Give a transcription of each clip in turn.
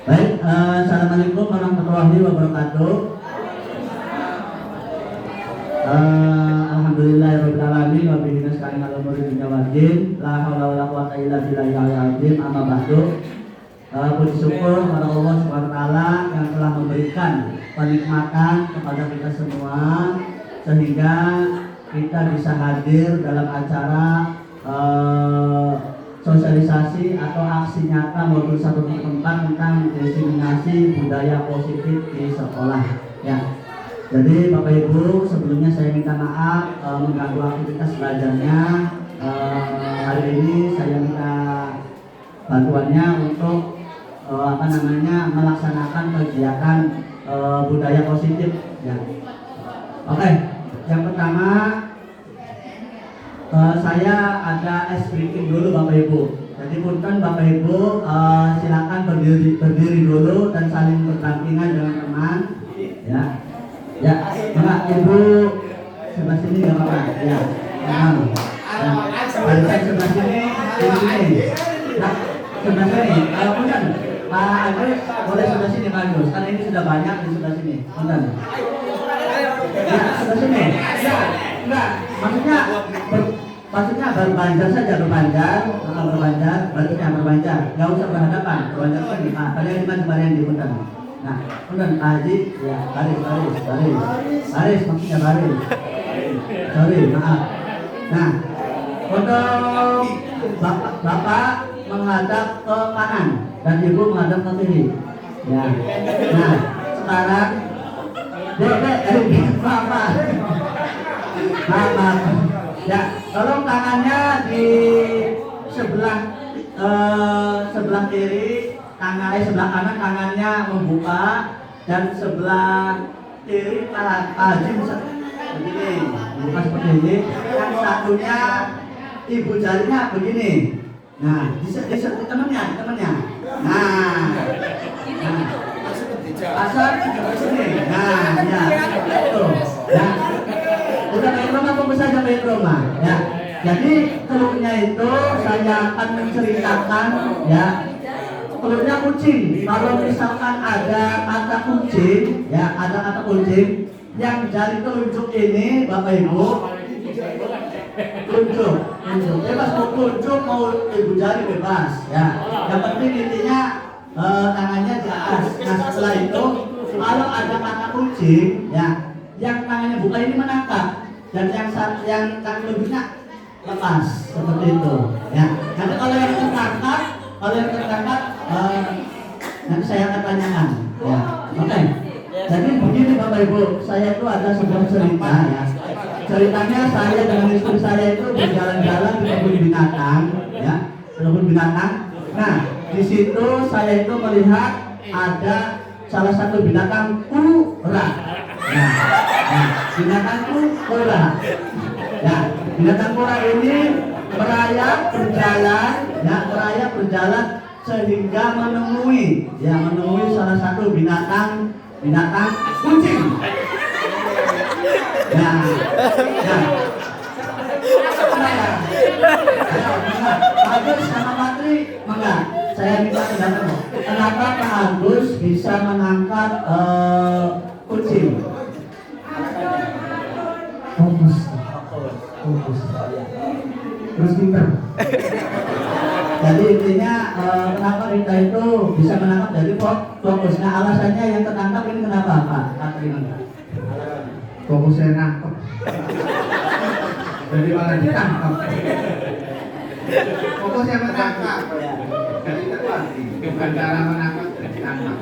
Baik, assalamualaikum warahmatullahi wabarakatuh. Alhamdulillahirobbilalamin wa bihi nasta'in ala umuri dunya waddin. La haula wala quwwata illa billahil azim. Amma ba'du. Puji syukur kepada Allah Subhanahu wa taala yang telah memberikan kenikmatan kepada kita semua sehingga kita bisa hadir dalam acara sosialisasi atau aksi nyata modul 1.4 tentang diseminasi budaya positif di sekolah ya. Jadi Bapak Ibu, sebelumnya saya minta maaf mengganggu aktivitas belajarnya. Hari ini saya minta bantuannya untuk melaksanakan kegiatan budaya positif ya. Oke, yang pertama saya ada ice breaking dulu Bapak Ibu. Jadi punten Bapak Ibu, silakan berdiri dulu dan saling berdampingan dengan teman ya. Ya, Mbak Ibu sebelah sini nggak apa-apa ya. Barisan sebelah sini, sini. Nah, sebelah sini. Punten Pak Agus boleh sebelah sini Pak Agus, karena ini sudah banyak di sebelah sini. Punten. Ya, sebelah sini. Ya, enggak. Maksudnya berbanjar saja, berbanjar, nggak usah berhadapan, berbanjar sini. Nah, kalian di mana yang dipunten. Nah, punten Pak Haji, ya baris, maksudnya baris. Sorry, maaf. Nah, untuk Bapak menghadap ke kanan dan Ibu menghadap ke kiri. Ya. Nah, sekarang maaf. Ya, tolong tangannya di sebelah kiri, sebelah kanan tangannya membuka dan sebelah kiri Pak Haji begini, membuka seperti ini. Yang satunya ibu jarinya begini. Nah, di temannya. Nah, asal di sini. Nah, ya, itu. Nah, udah main rumah apa saja main rumah ya. Jadi telurnya itu saya akan menceritakan ya. Telurnya kucing. Kalau misalkan ada kata kucing ya, ada kata kucing yang jari telunjuk ini Bapak Ibu tunjuk bebas, mau tunjuk mau ibu jari bebas ya. Yang penting intinya tangannya di atas. Nah, setelah itu kalau ada kata kucing ya, yang tangannya buka ini menangkap dan yang tangan lebihnya lepas seperti itu ya. Nanti kalau yang tertangkap nanti saya akan tanyakan ya. Oke. Jadi begini Bapak Ibu, saya itu ada sebuah cerita ya. Ceritanya saya dengan istri saya itu berjalan-jalan di kebun binatang ya, kebun binatang. Nah, di situ saya itu melihat ada salah satu binatang kura. Nah, binatang kura. Ya, binatang kura ini merayap berjalan sehingga menemui salah satu binatang kucing. Nah, Agus sama Patri, enggak. Saya minta pendapat. Kenapa Pak Agus bisa mengangkat kucing? Fokus. Terus pinter. Jadi intinya kenapa Rita itu bisa menangkap dari fokus. Nah, alasannya yang tertangkap ini kenapa Pak Patri? Fokusnya nangkep. Jadi malah ditangkap. Fokusnya menangkap. Jadi terlatih. Bukan cara menangkap dan ditangkap.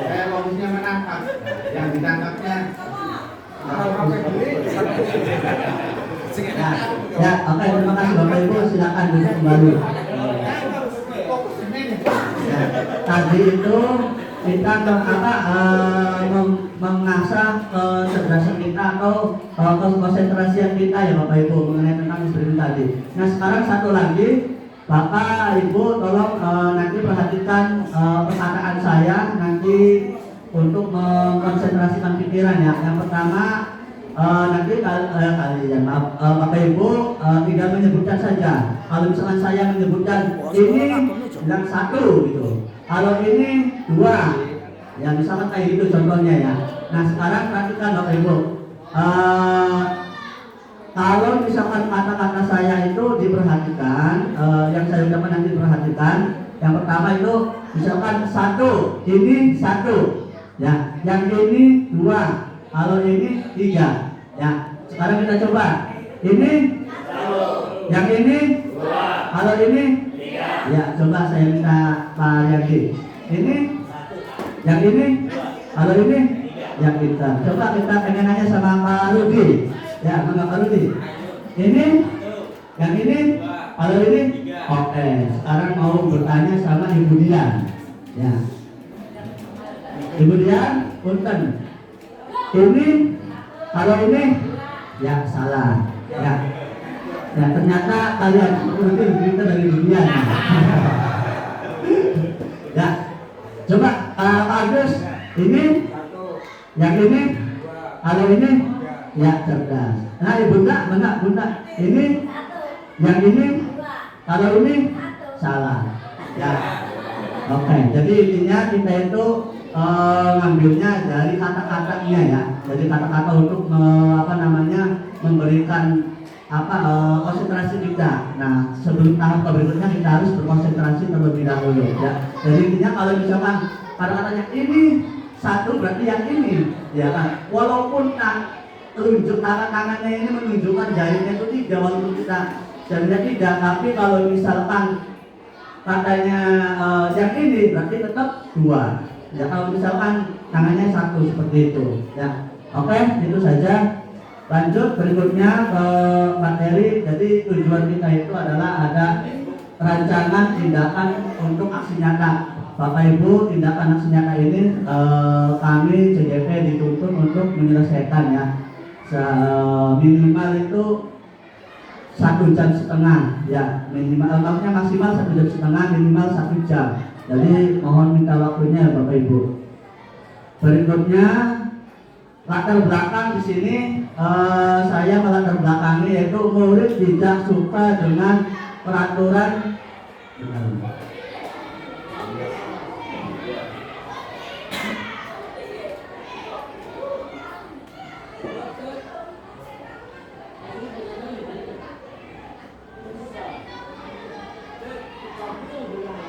Saya fokusnya menangkap. Yang ditangkapnya ya, oke, terima kasih Bapak Ibu, silakan duduk kembali. Ya, tadi itu kita mengasah kecerdasan kita atau konsentrasian kita ya Bapak Ibu mengenai tentang istri tadi. Nah, sekarang satu lagi Bapak Ibu tolong nanti perhatikan perkataan saya nanti untuk mengkonsentrasikan pikiran ya. Yang pertama nanti kalian Bapak Ibu tinggal menyebutkan saja. Kalau misalkan saya menyebutkan ini bilang satu gitu. Kalau ini 2, ya misalkan kayak gitu contohnya ya. Nah sekarang perhatikan Bapak Ibu. Kalau misalkan kata-kata saya itu diperhatikan, yang saya ucapkan nanti diperhatikan. Yang pertama itu misalkan 1, ini 1, ya. Yang ini 2, kalau ini 3, ya. Sekarang kita coba. Ini, yang ini, kalau ini, ya. Coba saya minta Pak Yadi. Ini, yang ini, kalau ini, yang kita. Coba kita pengen nanya sama Pak Rudi. Ya, Pak Rudi. Ini, yang ini, kalau ini, oke. Sekarang mau bertanya sama Ibu Dian. Ya. Ibu Dian, punten. Ini, kalau ini, ya salah. Ya. Ya ternyata kalian nanti berita dari Ibu Dian. Ya. Coba Pak Agus, ini, yang ini, kalau ini, ya cerdas. Nah Bunda, ini, yang ini, kalau ini, salah. Ya. Oke, jadi intinya kita itu ngambilnya dari kata-katanya ya. Jadi kata-kata untuk memberikan konsentrasi kita. Nah, sebelum tahap berikutnya kita harus berkonsentrasi terlebih dahulu ya. Jadi intinya kalau misalkan kata-katanya ini 1 berarti yang ini, ya kan? Walaupun telunjuk tangannya ini menunjukkan jarinya itu 3, walaupun kita jarinya 3, tapi kalau misalkan katanya yang ini berarti tetap 2. Ya kalau misalkan tangannya 1 seperti itu. Ya, oke, itu saja. Lanjut berikutnya ke materi. Jadi tujuan kita itu adalah ada rancangan tindakan untuk aksi nyata. Bapak Ibu, tindakan aksi nyata ini kami CGP dituntut untuk menyelesaikan ya. Minimal itu 1,5 jam ya, maksimal 1,5 jam, minimal 1 jam. Jadi mohon minta waktunya Bapak Ibu. Berikutnya latar belakang di sini saya melatar belakangi yaitu murid tidak suka dengan peraturan.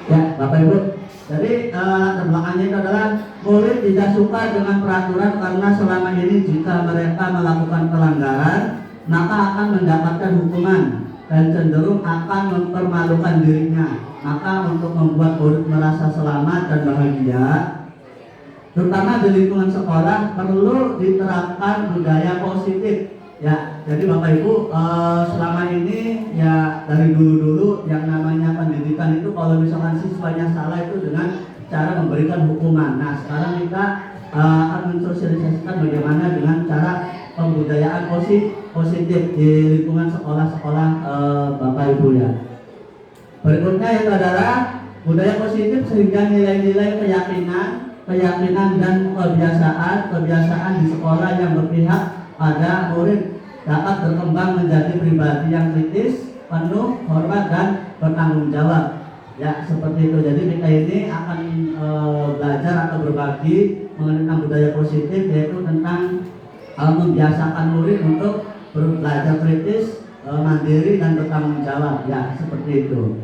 Ya, Bapak Ibu. Jadi latar belakangnya itu adalah murid tidak suka dengan peraturan karena selama ini jika mereka melakukan pelanggaran maka akan mendapatkan hukuman dan cenderung akan mempermalukan dirinya. Maka untuk membuat murid merasa selamat dan bahagia, terutama di lingkungan sekolah, perlu diterapkan budaya positif. Ya, jadi Bapak Ibu selama ini ya dari dulu yang namanya pendidikan itu kalau misalkan siswanya salah itu dengan cara memberikan hukuman. Nah sekarang kita akan mensosialisasikan bagaimana dengan cara pembudayaan positif di lingkungan sekolah-sekolah Bapak Ibu ya. Berikutnya itu adalah budaya positif sehingga nilai-nilai keyakinan dan kebiasaan di sekolah yang berpihak pada murid dapat berkembang menjadi pribadi yang kritis, penuh hormat dan bertanggung jawab. Ya seperti itu. Jadi kita ini akan belajar atau berbagi mengenai budaya positif, yaitu tentang membiasakan murid untuk belajar kritis, mandiri dan bertanggung jawab. Ya seperti itu.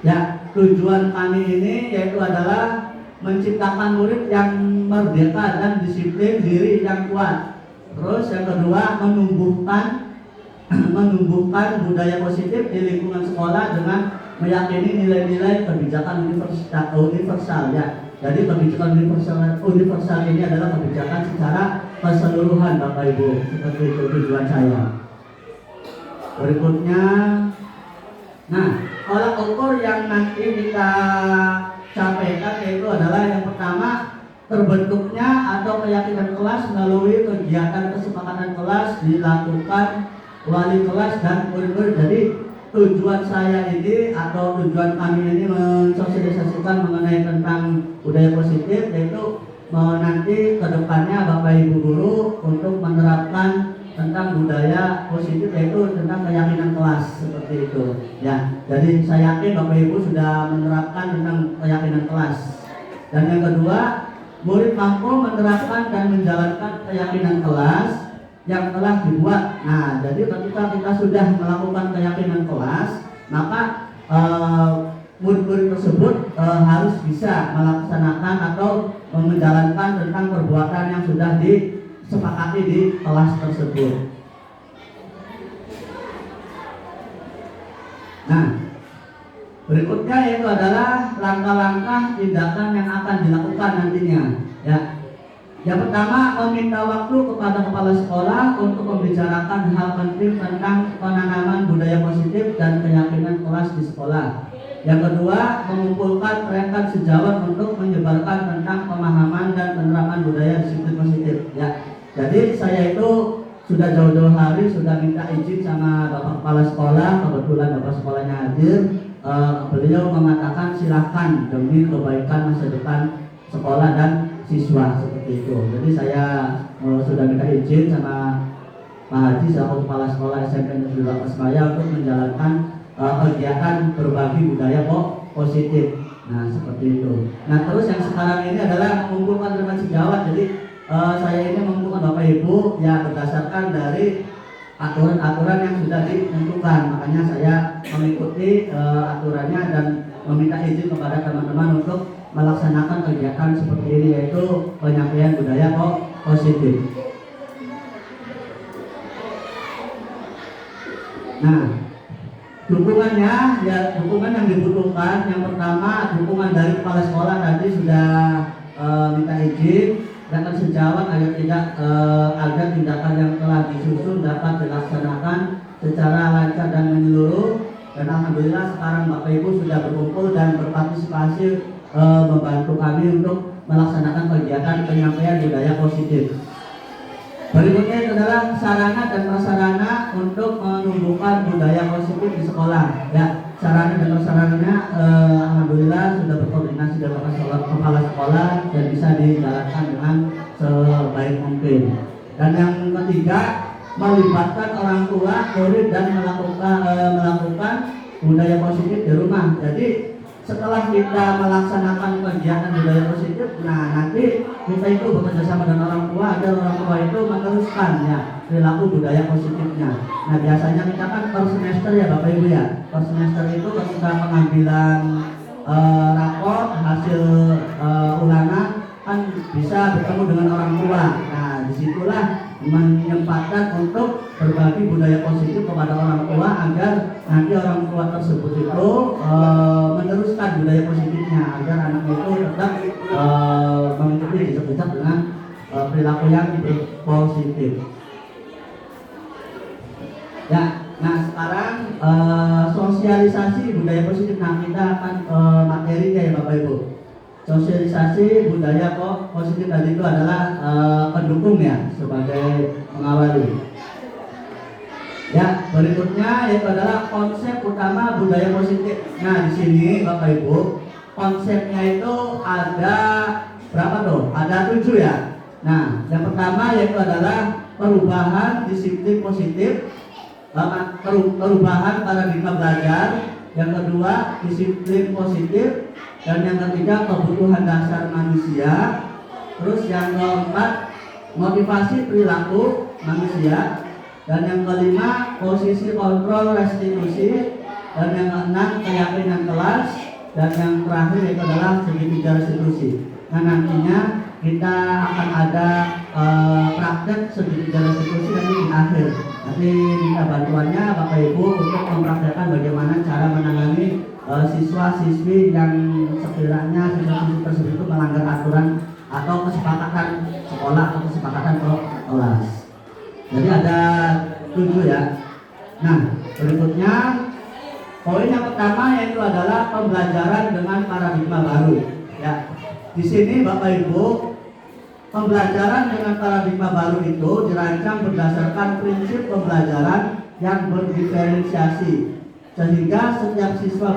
Ya tujuan kami ini yaitu adalah menciptakan murid yang merdeka dan disiplin diri yang kuat. Terus yang kedua menumbuhkan budaya positif di lingkungan sekolah dengan meyakini nilai-nilai kebijakan universal ya. Jadi kebijakan universal ini adalah kebijakan secara keseluruhan Bapak Ibu. Seperti itu tujuan saya. Berikutnya, nah tolak ukur yang nanti kita sampaikan yaitu adalah yang pertama terbentuknya atau keyakinan kelas melalui kegiatan kesepakatan kelas dilakukan wali kelas dan murid-murid. Jadi tujuan saya ini atau tujuan kami ini mensosialisasikan mengenai tentang budaya positif yaitu nanti kedepannya Bapak Ibu guru untuk menerapkan tentang budaya positif yaitu tentang keyakinan kelas seperti seperti itu. Ya, jadi saya yakin Bapak Ibu sudah menerapkan tentang keyakinan kelas. Dan yang kedua, murid mampu menerapkan dan menjalankan keyakinan kelas yang telah dibuat. Nah, jadi ketika kita sudah melakukan keyakinan kelas, maka murid-murid tersebut harus bisa melaksanakan atau menjalankan tentang perbuatan yang sudah disepakati di kelas tersebut. Nah, berikutnya yaitu adalah langkah-langkah tindakan yang akan dilakukan nantinya. Ya, yang pertama, meminta waktu kepada kepala sekolah untuk membicarakan hal penting tentang penanaman budaya positif dan keyakinan kelas di sekolah. Yang kedua, mengumpulkan rekan sejawat untuk menyebarkan tentang pemahaman dan penerapan budaya disiplin positif. Ya, jadi saya itu sudah jauh-jauh hari sudah minta izin sama Bapak Kepala Sekolah, kebetulan Bapak Sekolahnya hadir. Beliau mengatakan silahkan demi kebaikan masa depan sekolah dan siswa seperti itu. Jadi saya sudah minta izin sama Pak Haji selaku Kepala Sekolah SMP Negeri Pasmaya untuk menjalankan kegiatan berbagi budaya positif. Nah, seperti itu. Nah, terus yang sekarang ini adalah mengumpulkan rekan sejawat. Jadi saya ini mengumpulkan Bapak Ibu ya berdasarkan dari aturan-aturan yang sudah ditentukan. Makanya saya mengikuti aturannya dan meminta izin kepada teman-teman untuk melaksanakan kegiatan seperti ini, yaitu penyampaian budaya positif. Nah, dukungannya ya, dukungan yang dibutuhkan yang pertama dukungan dari kepala sekolah tadi sudah minta izin rekan sejawat agar tindakan yang telah disusun dapat dilaksanakan secara lancar dan menyeluruh. Dan alhamdulillah sekarang Bapak Ibu sudah berkumpul dan berpartisipasi membantu kami untuk melaksanakan kegiatan penyampaian budaya positif. Berikutnya adalah sarana dan prasarana untuk menumbuhkan budaya positif di sekolah. Ya, sarana dan prasarananya alhamdulillah sudah berkoordinasi dengan kepala sekolah dan bisa dijalankan dengan sebaik mungkin. Dan yang ketiga, melibatkan orang tua, murid dan melakukan budaya positif di rumah. Jadi setelah kita melaksanakan kegiatan budaya positif, nah nanti kita itu bekerja sama dengan orang tua agar orang tua itu meneruskan ya perilaku budaya positifnya. Nah, biasanya kita kan per semester ya Bapak Ibu ya, per semester itu ketika pengambilan rapor hasil ulangan kan bisa bertemu dengan orang tua. Nah, disitulah menyempatkan untuk berbagi budaya positif kepada orang tua agar nanti orang tua tersebut itu meneruskan budaya positifnya agar anaknya itu tetap mengikuti jejak-jejak dengan perilaku yang positif. Ya, nah sekarang sosialisasi budaya positif. Nah, kita akan materinya ya Bapak Ibu. Sosialisasi budaya positif tadi itu adalah pendukung ya sebagai pengawali. Ya, berikutnya yaitu adalah konsep utama budaya positif. Nah, di sini Bapak Ibu, konsepnya itu ada berapa tuh? Ada 7 ya. Nah, yang pertama yaitu adalah perubahan disiplin positif, perubahan paradigma belajar. Yang kedua, disiplin positif. Dan yang ketiga, kebutuhan dasar manusia. Terus yang keempat, motivasi perilaku manusia. Dan yang kelima, posisi kontrol restitusi. Dan yang keenam, keyakinan kelas. Dan yang terakhir itu adalah segitiga restitusi. Nah, nantinya kita akan ada praktek segitiga restitusi nanti di akhir. Nanti minta bantuannya Bapak Ibu untuk mempraktekkan bagaimana cara menangani siswa-siswi yang sekiranya siswa-siswi tersebut itu melanggar aturan atau kesepakatan sekolah atau kesepakatan kelas. Jadi ada 7 ya. Nah, berikutnya poin yang pertama yaitu adalah pembelajaran dengan paradigma baru. Ya, di sini Bapak Ibu, pembelajaran dengan paradigma baru itu dirancang berdasarkan prinsip pembelajaran yang berdiferensiasi. Sehingga setiap siswa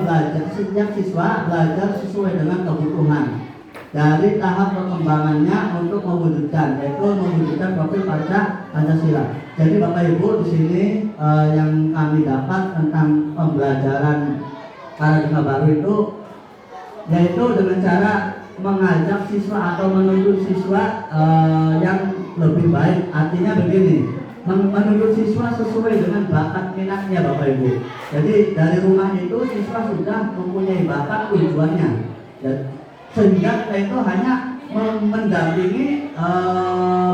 belajar sesuai dengan kebutuhan. dari tahap perkembangannya untuk mewujudkan, yaitu mewujudkan profil Pancasila. Jadi Bapak Ibu di sini yang kami dapat tentang pembelajaran paradigma baru itu, yaitu dengan cara mengajak siswa atau menuntut siswa yang lebih baik. Artinya begini, menuntut siswa sesuai dengan bakat minatnya Bapak Ibu. Jadi dari rumah itu siswa sudah mempunyai bakat tujuannya. Sehingga kita itu hanya mendampingi,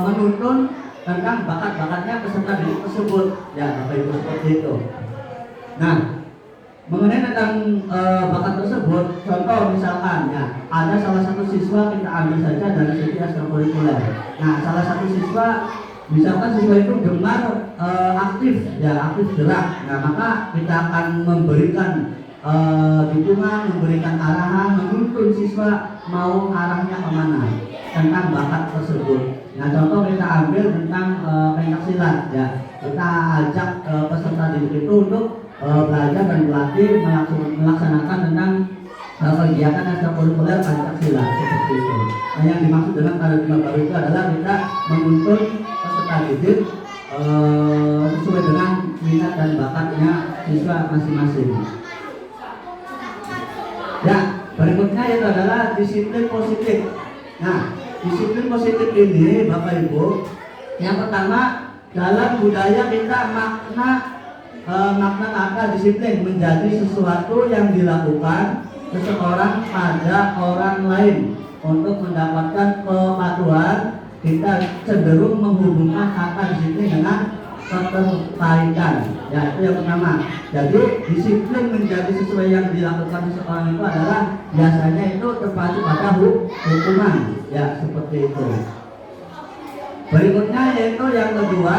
menuntun tentang bakat-bakatnya peserta didik tersebut. Ya Bapak Ibu, seperti itu. Nah, mengenai tentang bakat tersebut, contoh misalkan ya, ada salah satu siswa, kita ambil saja dari segi ekstrakurikuler. Nah, salah satu siswa, misalkan siswa itu gemar aktif, ya aktif gerak. Nah, maka kita akan memberikan dukungan, memberikan arahan, menuntun siswa mau arahnya kemana tentang bakat tersebut. Nah, contoh kita ambil tentang pencaksilat, ya kita ajak peserta didik itu untuk belajar dan berlatih melaksanakan tentang kegiatan ekstrakurikuler Pancasila seperti itu. Nah, yang dimaksud dengan paradigma baru itu adalah kita menuntun peserta didik sesuai dengan minat dan bakatnya siswa masing-masing. Ya, berikutnya itu adalah disiplin positif. Nah, disiplin positif ini Bapak Ibu, yang pertama dalam budaya kita makna kata disiplin menjadi sesuatu yang dilakukan seseorang pada orang lain untuk mendapatkan kepatuhan. Kita cenderung menghubungkan kata disiplin dengan ketertarikan. Ya, itu yang pertama. Jadi disiplin menjadi sesuai yang dilakukan seseorang itu adalah biasanya itu terpacu pada hukuman. Ya, seperti itu. Berikutnya yaitu yang kedua,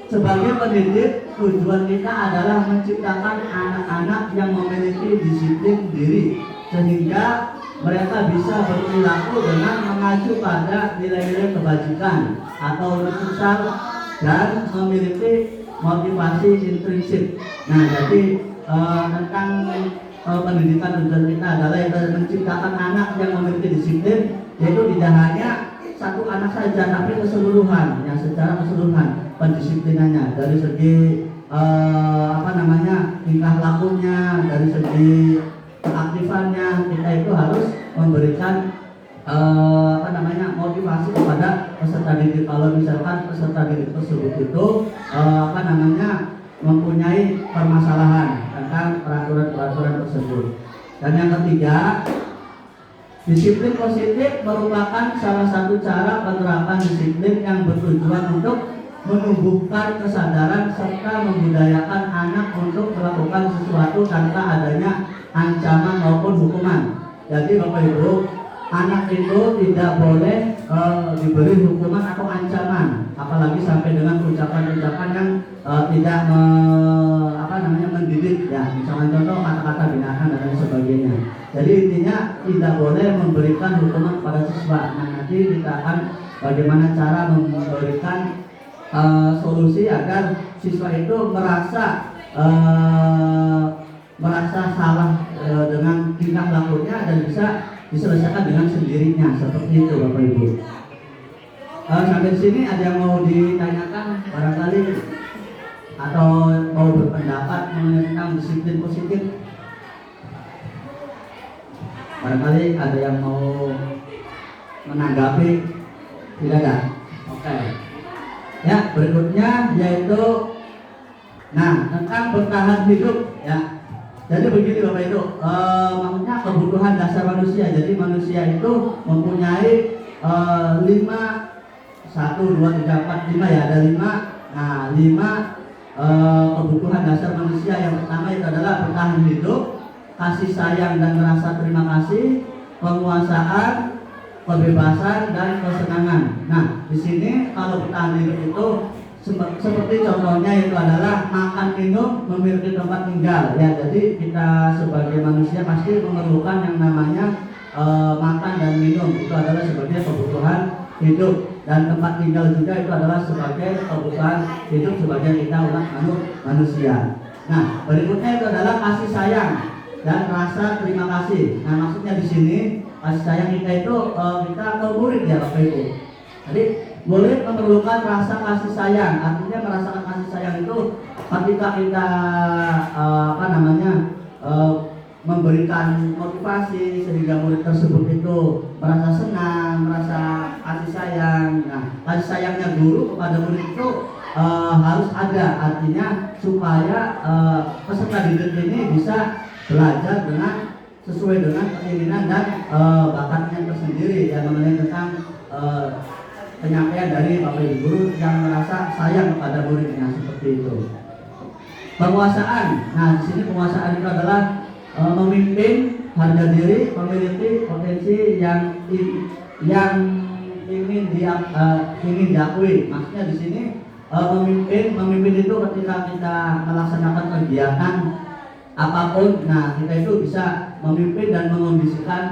sebagai pendidik tujuan kita adalah menciptakan anak-anak yang memiliki disiplin diri sehingga mereka bisa berperilaku dengan mengacu pada nilai-nilai kebajikan atau sosial dan memiliki motivasi intrinsik. Nah, jadi tentang pendidikan tujuan kita adalah menciptakan anak yang memiliki disiplin, yaitu tidak hanya satu anak saja, tapi keseluruhan, ya secara keseluruhan pendisiplinannya dari segi tingkah lakunya, dari segi keaktifannya. Kita itu harus memberikan motivasi kepada peserta didik. Kalau misalkan peserta didik tersebut itu mempunyai permasalahan tentang peraturan tersebut. Dan yang ketiga, disiplin positif merupakan salah satu cara penerapan disiplin yang bertujuan untuk menumbuhkan kesadaran serta membudayakan anak untuk melakukan sesuatu tanpa adanya ancaman maupun hukuman. Jadi Bapak Ibu, anak itu tidak boleh diberi hukuman atau ancaman, apalagi sampai dengan ucapan-ucapan yang tidak mendidik, ya misalnya contoh kata-kata binatang dan lain sebagainya. Jadi intinya tidak boleh memberikan hukuman kepada siswa. Nah, nanti kita akan bagaimana cara memberikan solusi agar siswa itu merasa salah dengan tingkah lakunya dan bisa diselesaikan dengan sendirinya, seperti itu Bapak Ibu. Sampai di sini ada yang mau ditanyakan barangkali atau mau berpendapat tentang disiplin positif? Barangkali ada yang mau menanggapi? Tidak ada? Oke. Ya, berikutnya yaitu tentang bertahan hidup, ya. Jadi begini Bapak Ibu, maksudnya kebutuhan dasar manusia. Jadi manusia itu mempunyai 5 ya, ada 5. Nah, 5 kebutuhan dasar manusia. Yang pertama itu adalah bertahan hidup, kasih sayang dan rasa terima kasih, penguasaan, kebebasan dan kesenangan. Nah, di sini kalau bertahan hidup itu seperti contohnya itu adalah makan, minum, memiliki tempat tinggal. Ya, jadi kita sebagai manusia pasti memerlukan yang namanya makan dan minum. Itu adalah sebagai kebutuhan hidup, dan tempat tinggal juga itu adalah sebagai kebutuhan hidup sebagai kita umat manusia. Nah, berikutnya itu adalah kasih sayang dan rasa terima kasih. Nah, maksudnya di sini kasih sayang kita itu kita ke murid ya Bapak Ibu. Jadi murid memerlukan rasa kasih sayang. Artinya merasakan kasih sayang itu ketika kita memberikan motivasi sehingga murid tersebut itu merasa senang, merasa kasih sayang. Nah, kasih sayangnya guru kepada murid itu harus ada, artinya supaya peserta didik ini bisa belajar dengan sesuai dengan keinginan dan bakatnya tersendiri yang mengenai tentang penyampaian dari Bapak Ibu guru yang merasa sayang kepada muridnya seperti itu. Penguasaan. Nah, di sini penguasaan itu adalah memimpin, harga diri, memiliki potensi yang ingin diakui. Maksudnya di sini memimpin itu ketika kita melaksanakan kegiatan apapun, nah kita itu bisa memimpin dan mengondisikan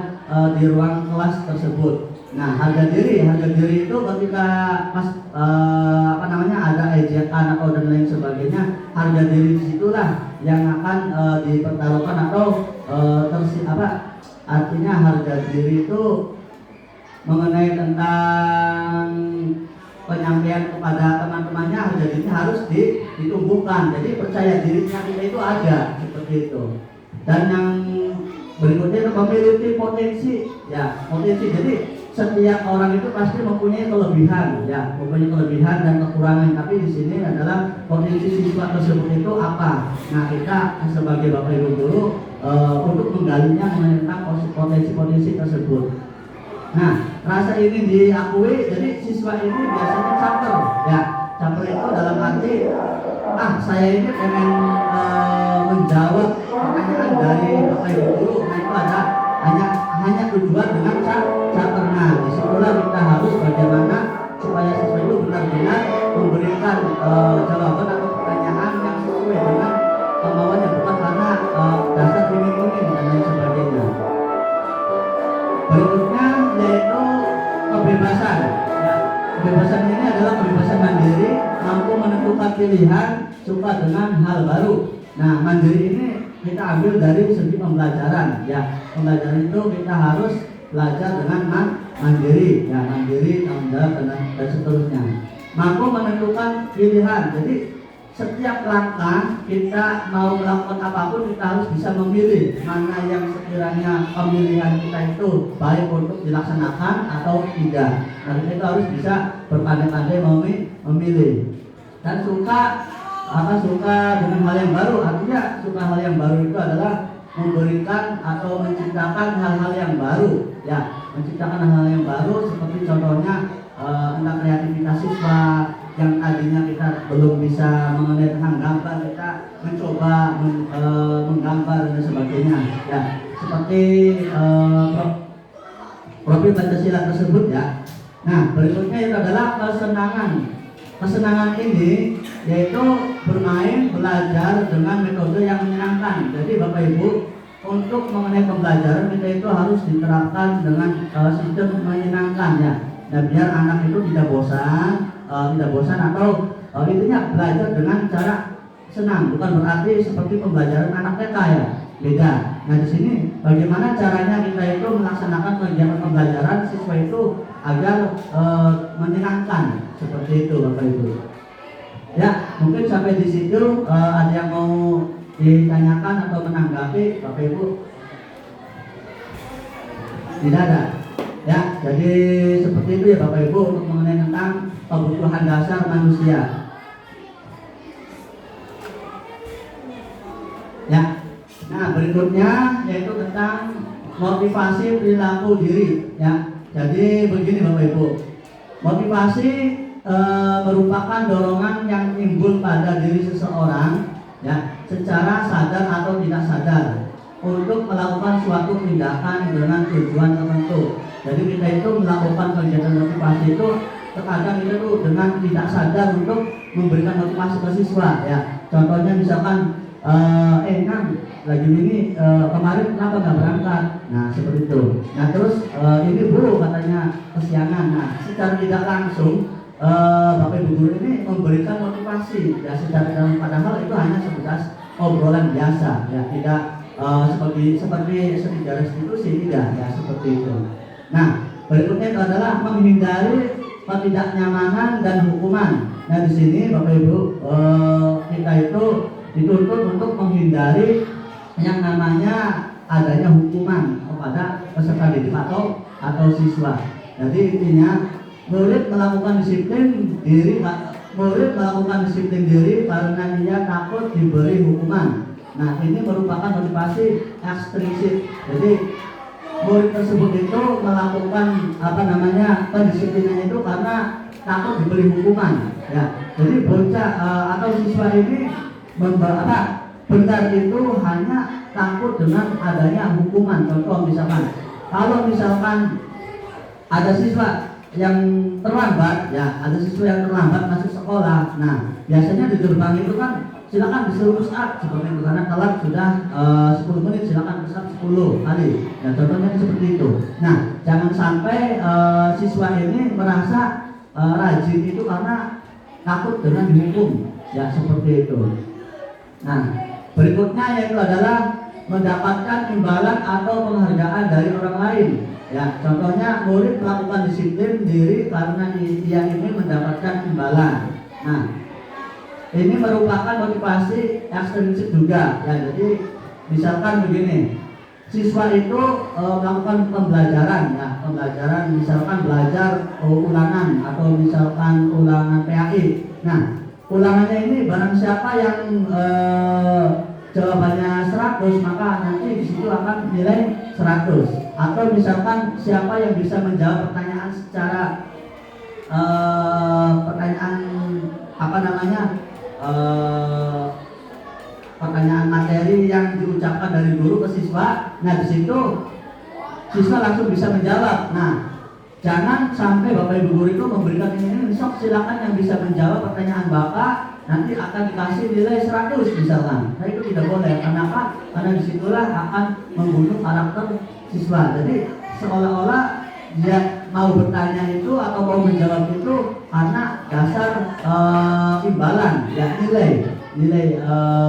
di ruang kelas tersebut. Nah, harga diri itu ketika pas ada ejekan atau dan lain sebagainya, harga diri disitulah yang akan dipertaruhkan atau artinya harga diri itu mengenai tentang penyampaian kepada teman-temannya, harga dirinya harus ditumbuhkan. Jadi percaya dirinya kita itu ada seperti itu. Dan yang berikutnya itu memiliki potensi. Jadi setiap orang itu pasti mempunyai kelebihan, mempunyai kelebihan dan kekurangan. Tapi di sini adalah potensi siswa tersebut itu apa. Nah, kita sebagai Bapak Ibu guru untuk menggalinya tentang potensi-potensi tersebut. Nah, rasa ini diakui, jadi siswa ini biasanya caper. Caper itu dalam arti saya ini pengen menjawab pertanyaan dari Bapak Ibu guru. Nah, itu ada hanya tujuan dengan caper. Nah, disitulah kita harus bagaimana supaya siswa itu benar-benar memberikan jawaban atau pertanyaan yang sesuai dengan kemauannya, bukan karena dasar iming-iming dan lain sebagainya. Berikutnya yaitu kebebasan. Kebebasan ini adalah kebebasan mandiri, mampu menentukan pilihan, suka dengan hal baru. Nah, mandiri ini kita ambil dari segi pembelajaran. Pembelajaran itu kita harus belajar dengan mandiri, tanggung jawab dan seterusnya. Mampu menentukan pilihan. Jadi setiap langkah kita mau melakukan apapun, kita harus bisa memilih mana yang sekiranya pemilihan kita itu baik untuk dilaksanakan atau tidak. Nah, kita harus bisa berpandai-pandai memilih. Dan suka dengan hal yang baru. Artinya suka hal yang baru itu adalah memberikan atau menciptakan hal-hal yang baru. Menciptakan hal-hal yang baru seperti contohnya tentang kreativitas siswa yang tadinya kita belum bisa mengenai tentang gambar, kita mencoba menggambar dan sebagainya. Seperti profil Pancasila tersebut. Nah, berikutnya itu adalah kesenangan. Kesenangan ini yaitu bermain, belajar dengan metode yang menyenangkan. Jadi Bapak Ibu, untuk mengenai pembelajaran kita itu harus diterapkan dengan sistem menyenangkan. Nah, biar anak itu tidak bosan atau intinya belajar dengan cara senang. Bukan berarti seperti pembelajaran anak TK beda. Nah, di sini bagaimana caranya kita itu melaksanakan kegiatan pembelajaran siswa itu agar menyenangkan seperti itu Bapak Ibu. Mungkin sampai di situ ada yang mau ditanyakan atau menanggapi Bapak Ibu? Tidak ada. Jadi seperti itu ya Bapak Ibu untuk mengenai tentang kebutuhan dasar manusia. Nah, berikutnya yaitu tentang motivasi perilaku diri. Jadi begini Bapak Ibu, motivasi merupakan dorongan yang timbul pada diri seseorang secara sadar atau tidak sadar untuk melakukan suatu tindakan dengan tujuan tertentu. Jadi kita itu melakukan kegiatan motivasi itu terkadang kita tuh dengan tidak sadar untuk memberikan motivasi ke siswa. Contohnya misalkan Kang, lagi ini kemarin kenapa nggak berangkat? Nah, seperti itu. Nah, terus ini Bu katanya kesiangan. Nah, secara tidak langsung Bapak Ibu guru ini memberikan motivasi secara dalam, padahal itu hanya sebatas obrolan biasa, tidak seperti restitusi tidak ya seperti itu. Nah, berikutnya itu adalah menghindari ketidaknyamanan dan hukuman. Nah, di sini Bapak Ibu kita itu dituntut untuk menghindari yang namanya adanya hukuman kepada peserta didik atau siswa. Jadi intinya murid melakukan disiplin diri karena ia takut diberi hukuman. Nah, ini merupakan motivasi ekstrinsik. Jadi murid tersebut itu melakukan pendisiplinannya itu karena takut diberi hukuman. Ya, jadi bocah atau siswa ini benar itu hanya takut dengan adanya hukuman. Contoh misalkan, kalau misalkan ada siswa yang terlambat, masuk sekolah. Nah, biasanya di gerbang itu kan silakan disuruh push up seperti itu, karena telat sudah 10 menit silakan push up 10 kali. Nah, contohnya seperti itu. Nah, jangan sampai siswa ini merasa rajin itu karena takut dengan dihukum. Ya, seperti itu. Nah, berikutnya yaitu adalah mendapatkan imbalan atau penghargaan dari orang lain. Ya, contohnya murid melakukan disiplin diri karena ia ingin mendapatkan imbalan. Nah, ini merupakan motivasi ekstrinsik juga. Ya, jadi misalkan begini, siswa itu melakukan pembelajaran, misalkan belajar ulangan atau misalkan ulangan PAI. Nah, ulangannya ini barang siapa yang jawabannya 100, maka nanti di situ akan nilai 100. Atau misalkan siapa yang bisa menjawab pertanyaan secara pertanyaan materi yang diucapkan dari guru ke siswa. Nah, di situ siswa langsung bisa menjawab. Nah, jangan sampai Bapak Ibu guru itu memberikan ini sok silakan yang bisa menjawab pertanyaan Bapak nanti akan dikasih nilai 100 misalkan. Nah, itu tidak boleh. Kenapa? Karena disitulah akan membunuh karakter siswa. Jadi seolah-olah dia mau bertanya itu atau mau menjawab itu karena dasar imbalan, ya nilai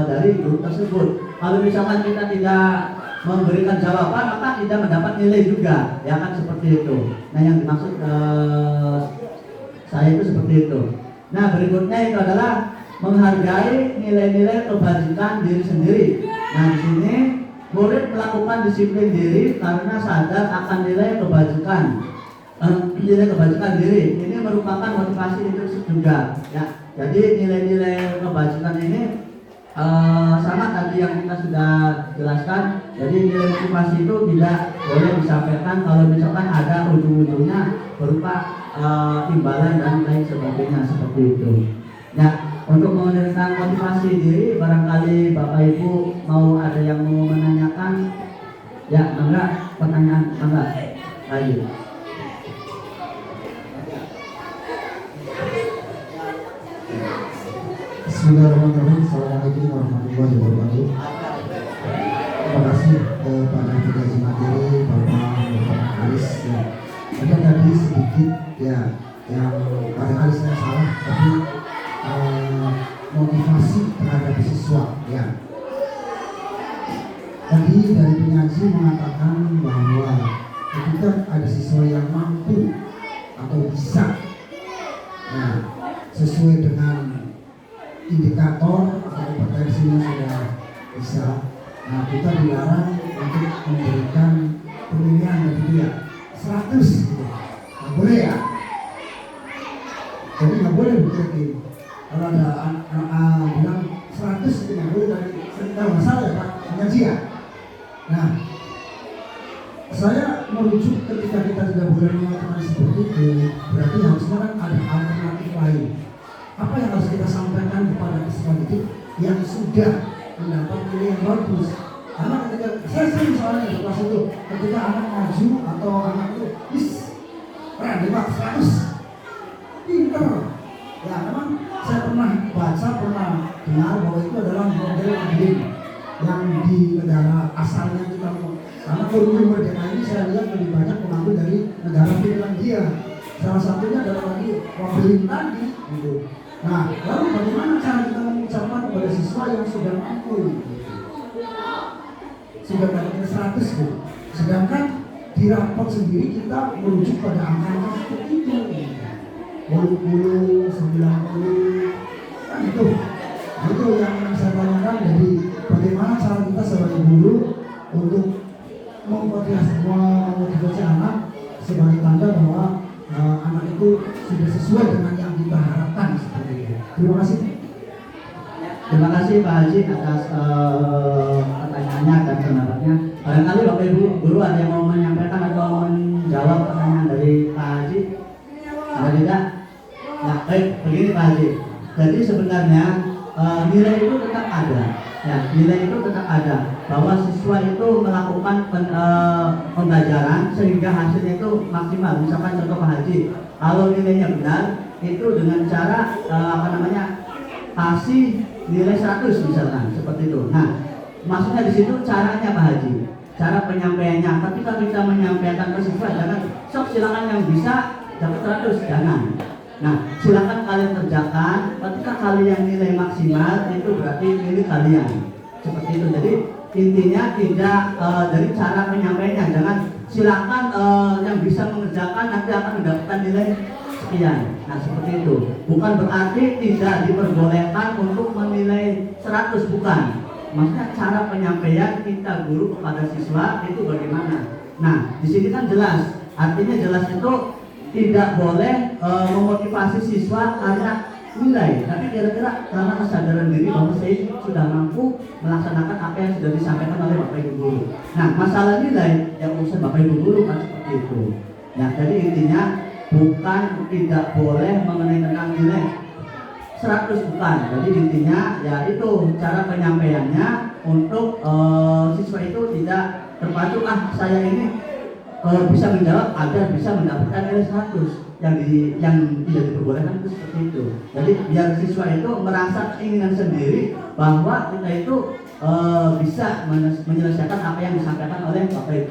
dari guru tersebut. Kalau misalkan kita tidak memberikan jawaban, maka tidak mendapat nilai juga, ya kan seperti itu. Nah, yang dimaksud saya itu seperti itu. Nah, berikutnya itu adalah menghargai nilai-nilai kebajikan diri sendiri. Nah, di sini murid melakukan disiplin diri karena sadar akan nilai kebajikan diri. Ini merupakan motivasi intrinsik juga. Ya, jadi nilai-nilai kebajikan ini sama tadi yang kita sudah jelaskan. Jadi nilai motivasi itu tidak boleh disampaikan kalau misalkan ada ujung-ujungnya berupa imbalan dan lain sebagainya seperti itu. Nah, untuk mengenalkan motivasi diri, barangkali Bapak Ibu mau ada yang mau menanyakan, ya enggak pertanyaan enggak? Ayo. Bismillahirrahmanirrahim. Assalamualaikum warahmatullahi wabarakatuh. Terima kasih kepada Pegawai Materi Bapak Muhammad Aris. Ya. Ada tadi sedikit ya yang barangkali saya salah, tapi motivasi terhadap siswa ya. Tadi dari penyaji mengatakan bahwa ketika ada siswa yang mampu atau bisa, nah sesuai dengan indikator atau potensinya sudah bisa, nah kita dilarang untuk memberikan penilaian dari dia 100 gitu. Nggak boleh ya. Jadi nggak boleh begitu. Kalau ada bilang 100 itu nggak boleh, dari tidak masalah ya Pak penyajian. Nah, saya merujuk ketika kita tidak boleh mengatakan seperti itu, berarti harusnya kan ada alternatif lain. Apa yang harus kita sampaikan kepada siswa itu yang sudah mendapat nilai yang bagus? Karena ketika saya sering soalnya di kelas itu, ketika anak maju atau anak itu, keren deh Pak, 100 pinter. Ya memang saya pernah baca, pernah dengar bahwa itu adalah model adil yang di negara asalnya kita. Karena kurikulum merdeka ini saya lihat lebih banyak mengambil dari negara Finlandia. Salah satunya adalah lagi modeling tadi gitu. Nah, lalu bagaimana cara kita mengucapkan kepada siswa yang sudah mampu? sudah dapatnya 100 Bu. Sedangkan di rapot sendiri kita merujuk pada angka-angka seperti itu. 80, 90, kan itu. Itu yang saya tanyakan. Jadi bagaimana cara kita sebagai guru untuk memotivasi anak sebagai tanda bahwa anak itu sudah sesuai dengan yang kita harapkan seperti itu. Terima kasih. Terima kasih Pak Haji atas pertanyaannya dan pendapatnya. Barangkali Bapak Ibu guru ada yang mau menyampaikan atau menjawab pertanyaan dari Pak Haji? Ada tidak? Nah, baik, begini Pak Haji. Jadi sebenarnya nilai itu tetap ada. Ya, nilai itu tetap ada. Bahwa siswa itu melakukan pembelajaran sehingga hasilnya itu maksimal. Misalkan contoh Pak Haji, kalau nilainya benar itu dengan cara kasih nilai 100 misalkan seperti itu. Nah, maksudnya di situ caranya Pak Haji, cara penyampaiannya. Ketika kita menyampaikan ke siswa, jangan sok silakan yang bisa dapat 100, jangan. Nah, silakan kalian kerjakan. Ketika kalian nilai maksimal itu berarti milik kalian. Seperti itu. Jadi intinya tidak dari cara penyampaiannya. Jangan silakan yang bisa mengerjakan nanti akan mendapatkan nilai sekian. Nah, seperti itu. Bukan berarti tidak diperbolehkan untuk menilai 100, bukan. Maksudnya cara penyampaian kita guru kepada siswa itu bagaimana. Nah, di sini kan jelas. Artinya jelas itu tidak boleh memotivasi siswa karena nilai, tapi kira-kira karena kesadaran diri bahwa saya sudah mampu melaksanakan apa yang sudah disampaikan oleh Bapak Ibu guru. Nah, masalah nilai yang urusan Bapak Ibu guru kan seperti itu. Nah, jadi intinya bukan tidak boleh mengenai tentang nilai 100, bukan. Jadi intinya ya itu cara penyampaiannya untuk siswa itu tidak terpacu saya ini bisa menjawab agar bisa mendapatkan nilai 100 yang tidak diperbolehkan itu seperti itu. Jadi biar siswa itu merasa keinginan sendiri bahwa kita itu bisa menyelesaikan apa yang disampaikan oleh Bapak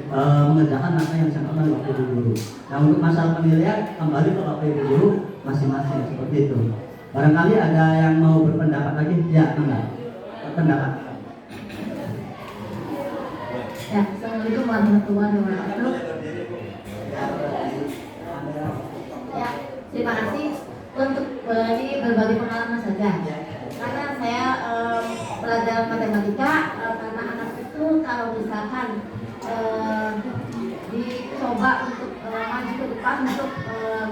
mengerjakan apa yang disampaikan oleh Bapak Ibu guru. Nah, untuk masalah penilaian kembali ke Bapak Ibu guru masing-masing seperti itu. Barangkali ada yang mau berpendapat lagi? Ya, enggak. Pendapat. Ya, Assalamualaikum warahmatullahi wabarakatuh. Ya, terima kasih untuk ini berbagi pengalaman saja. Karena saya pelajaran matematika, karena anak itu kalau misalkan dicoba untuk maju ke depan untuk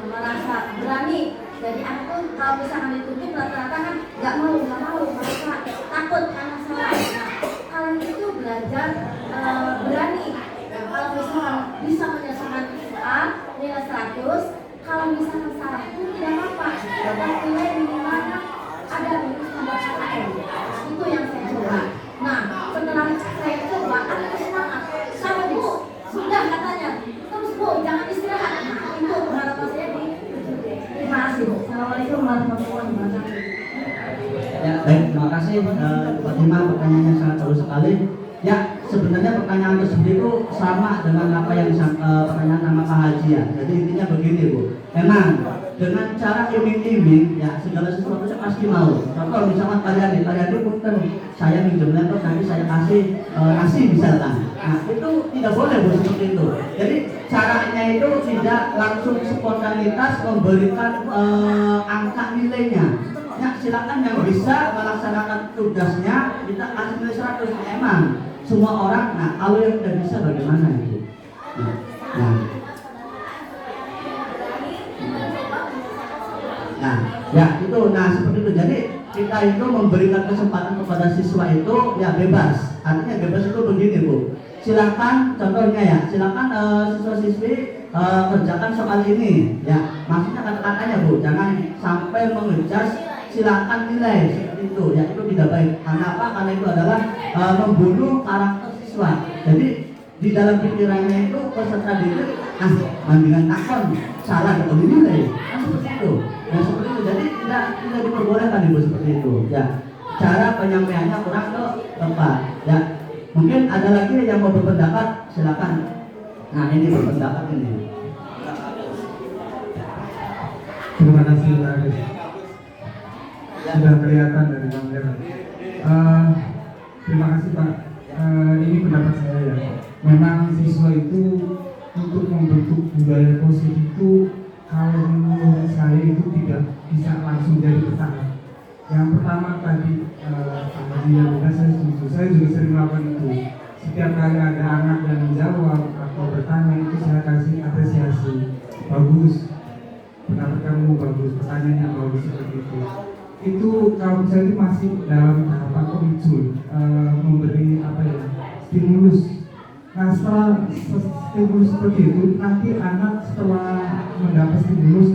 merasa berani. Jadi anak tuh kalau misalkan dituntut rata-rata kan nggak mau, mereka takut karena salah. Nah, kalian itu belajar berani. Kalau misalkan bisa menyelesaikan A nilai 100, kalau misalkan salah itu tidak apa-apa. Dapat nilai minimal ada minus tambah KKM. Itu yang saya coba. Nah, setelah saya coba, anak semangat. Sama Bu, sudah katanya. Terus Bu, jangan istirahat. Nah, itu harapan saya di. Terima kasih Bu. Assalamualaikum warahmatullahi wabarakatuh. Ya, baik, terima kasih Ibu Fatima, pertanyaannya sangat bagus sekali. Ya, sebenarnya pertanyaan tersebut itu sama dengan apa yang pertanyaan sama Pak Haji ya. Jadi intinya begini Bu, memang dengan cara iming-iming ya segala sesuatu saya pasti mau. Contoh misalkan kalian itu punten saya minjem laptop nanti saya kasih nasi misalkan. Nah, itu tidak boleh Bu seperti itu. Jadi caranya itu tidak langsung spontanitas memberikan angka nilainya. Ya, silakan yang bisa melaksanakan tugasnya kita kasih nilai 100. Emang semua orang, nah kalau yang tidak bisa bagaimana itu? Nah, ya itu, nah seperti itu. Jadi kita itu memberikan kesempatan kepada siswa itu ya bebas. Artinya bebas itu begini Bu. Silakan, contohnya ya, silakan siswa-siswi kerjakan soal ini. Ya, maksudnya kata-katanya Bu, jangan sampai mengejas. Silakan nilai seperti itu, ya itu tidak baik. Karena apa? Karena itu adalah membunuh karakter siswa. Jadi di dalam pikirannya itu peserta didik, mendingan takon salah atau dinilai, seperti itu. Ya seperti itu. Jadi tidak diperbolehkan Ibu seperti itu. Ya, cara penyampaiannya kurang tepat. Ya, mungkin ada lagi yang mau berpendapat, silakan. Nah ini berpendapat ini. Terima kasih Pak Aris. Sudah kelihatan dari kamera. Terima kasih Pak ini pendapat saya ya. Memang siswa itu untuk membentuk budaya positif itu kalau menurut saya itu tidak bisa langsung jadi bertahap. Yang pertama tadi dia bukan saya setuju. Saya juga sering melakukan itu. Setiap kali ada anak yang menjawab atau bertanya itu saya kasih apresiasi. Bagus, pendapat kamu bagus, pertanyaannya bagus seperti itu. Itu kalau saya itu masih dalam tahapan pemicu, memberi apa ya, stimulus. Nah setelah stimulus seperti itu, nanti anak setelah mendapat stimulus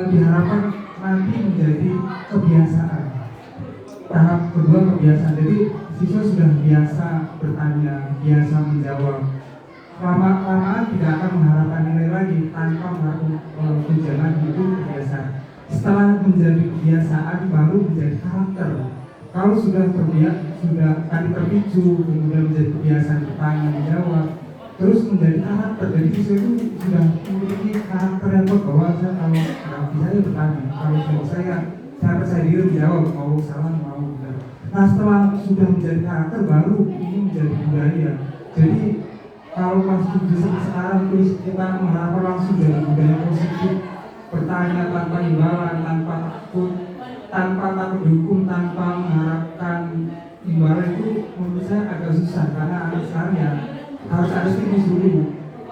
diharapkan nanti menjadi kebiasaan. Tahap kedua kebiasaan, jadi siswa sudah biasa bertanya, biasa menjawab. Lama-lamaan tidak akan mengharapkan nilai lagi, tanpa mengharapkan tunjangan, itu kebiasaan. Setelah menjadi kebiasaan baru menjadi karakter. Kalau sudah sudah tadi terpicu, kemudian menjadi kebiasaan bertanya menjawab, terus menjadi karakter. Jadi siswa itu sudah memiliki karakter yang kuat bahwa saya kalau nggak bisa saya bertanya, kalau saya percaya diri menjawab, mau salah mau benar. Nah setelah sudah menjadi karakter baru ini menjadi budaya. Jadi kalau masih sekarang terus kita mengharapkan langsung dari budaya positif, bertanya tanpa imbalan, tanpa takut dihukum, tanpa mengharapkan imbalan, itu menurut saya agak susah karena anak sekarang ya harus ada stimulus dulu.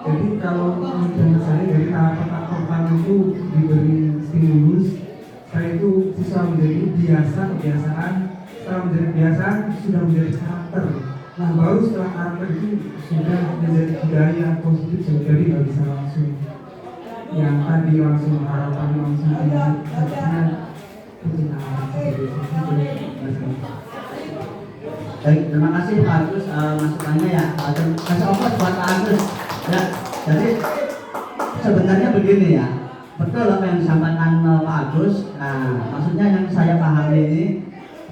Jadi kalau menurut saya dari tahap pertama itu diberi stimulus, setelah itu siswa menjadi kebiasaan, setelah menjadi kebiasaan sudah menjadi karakter. Nah baru setelah karakter itu sudah menjadi budaya positif, jadi nggak bisa langsung yang tadi langsung harapan langsung Baik, terima kasih Pak Agus masukannya ya. Kasih ongkos buat Pak Agus. Ya, jadi sebenarnya begini ya. Betul apa yang disampaikan Pak Agus. Nah, maksudnya yang saya pahami ini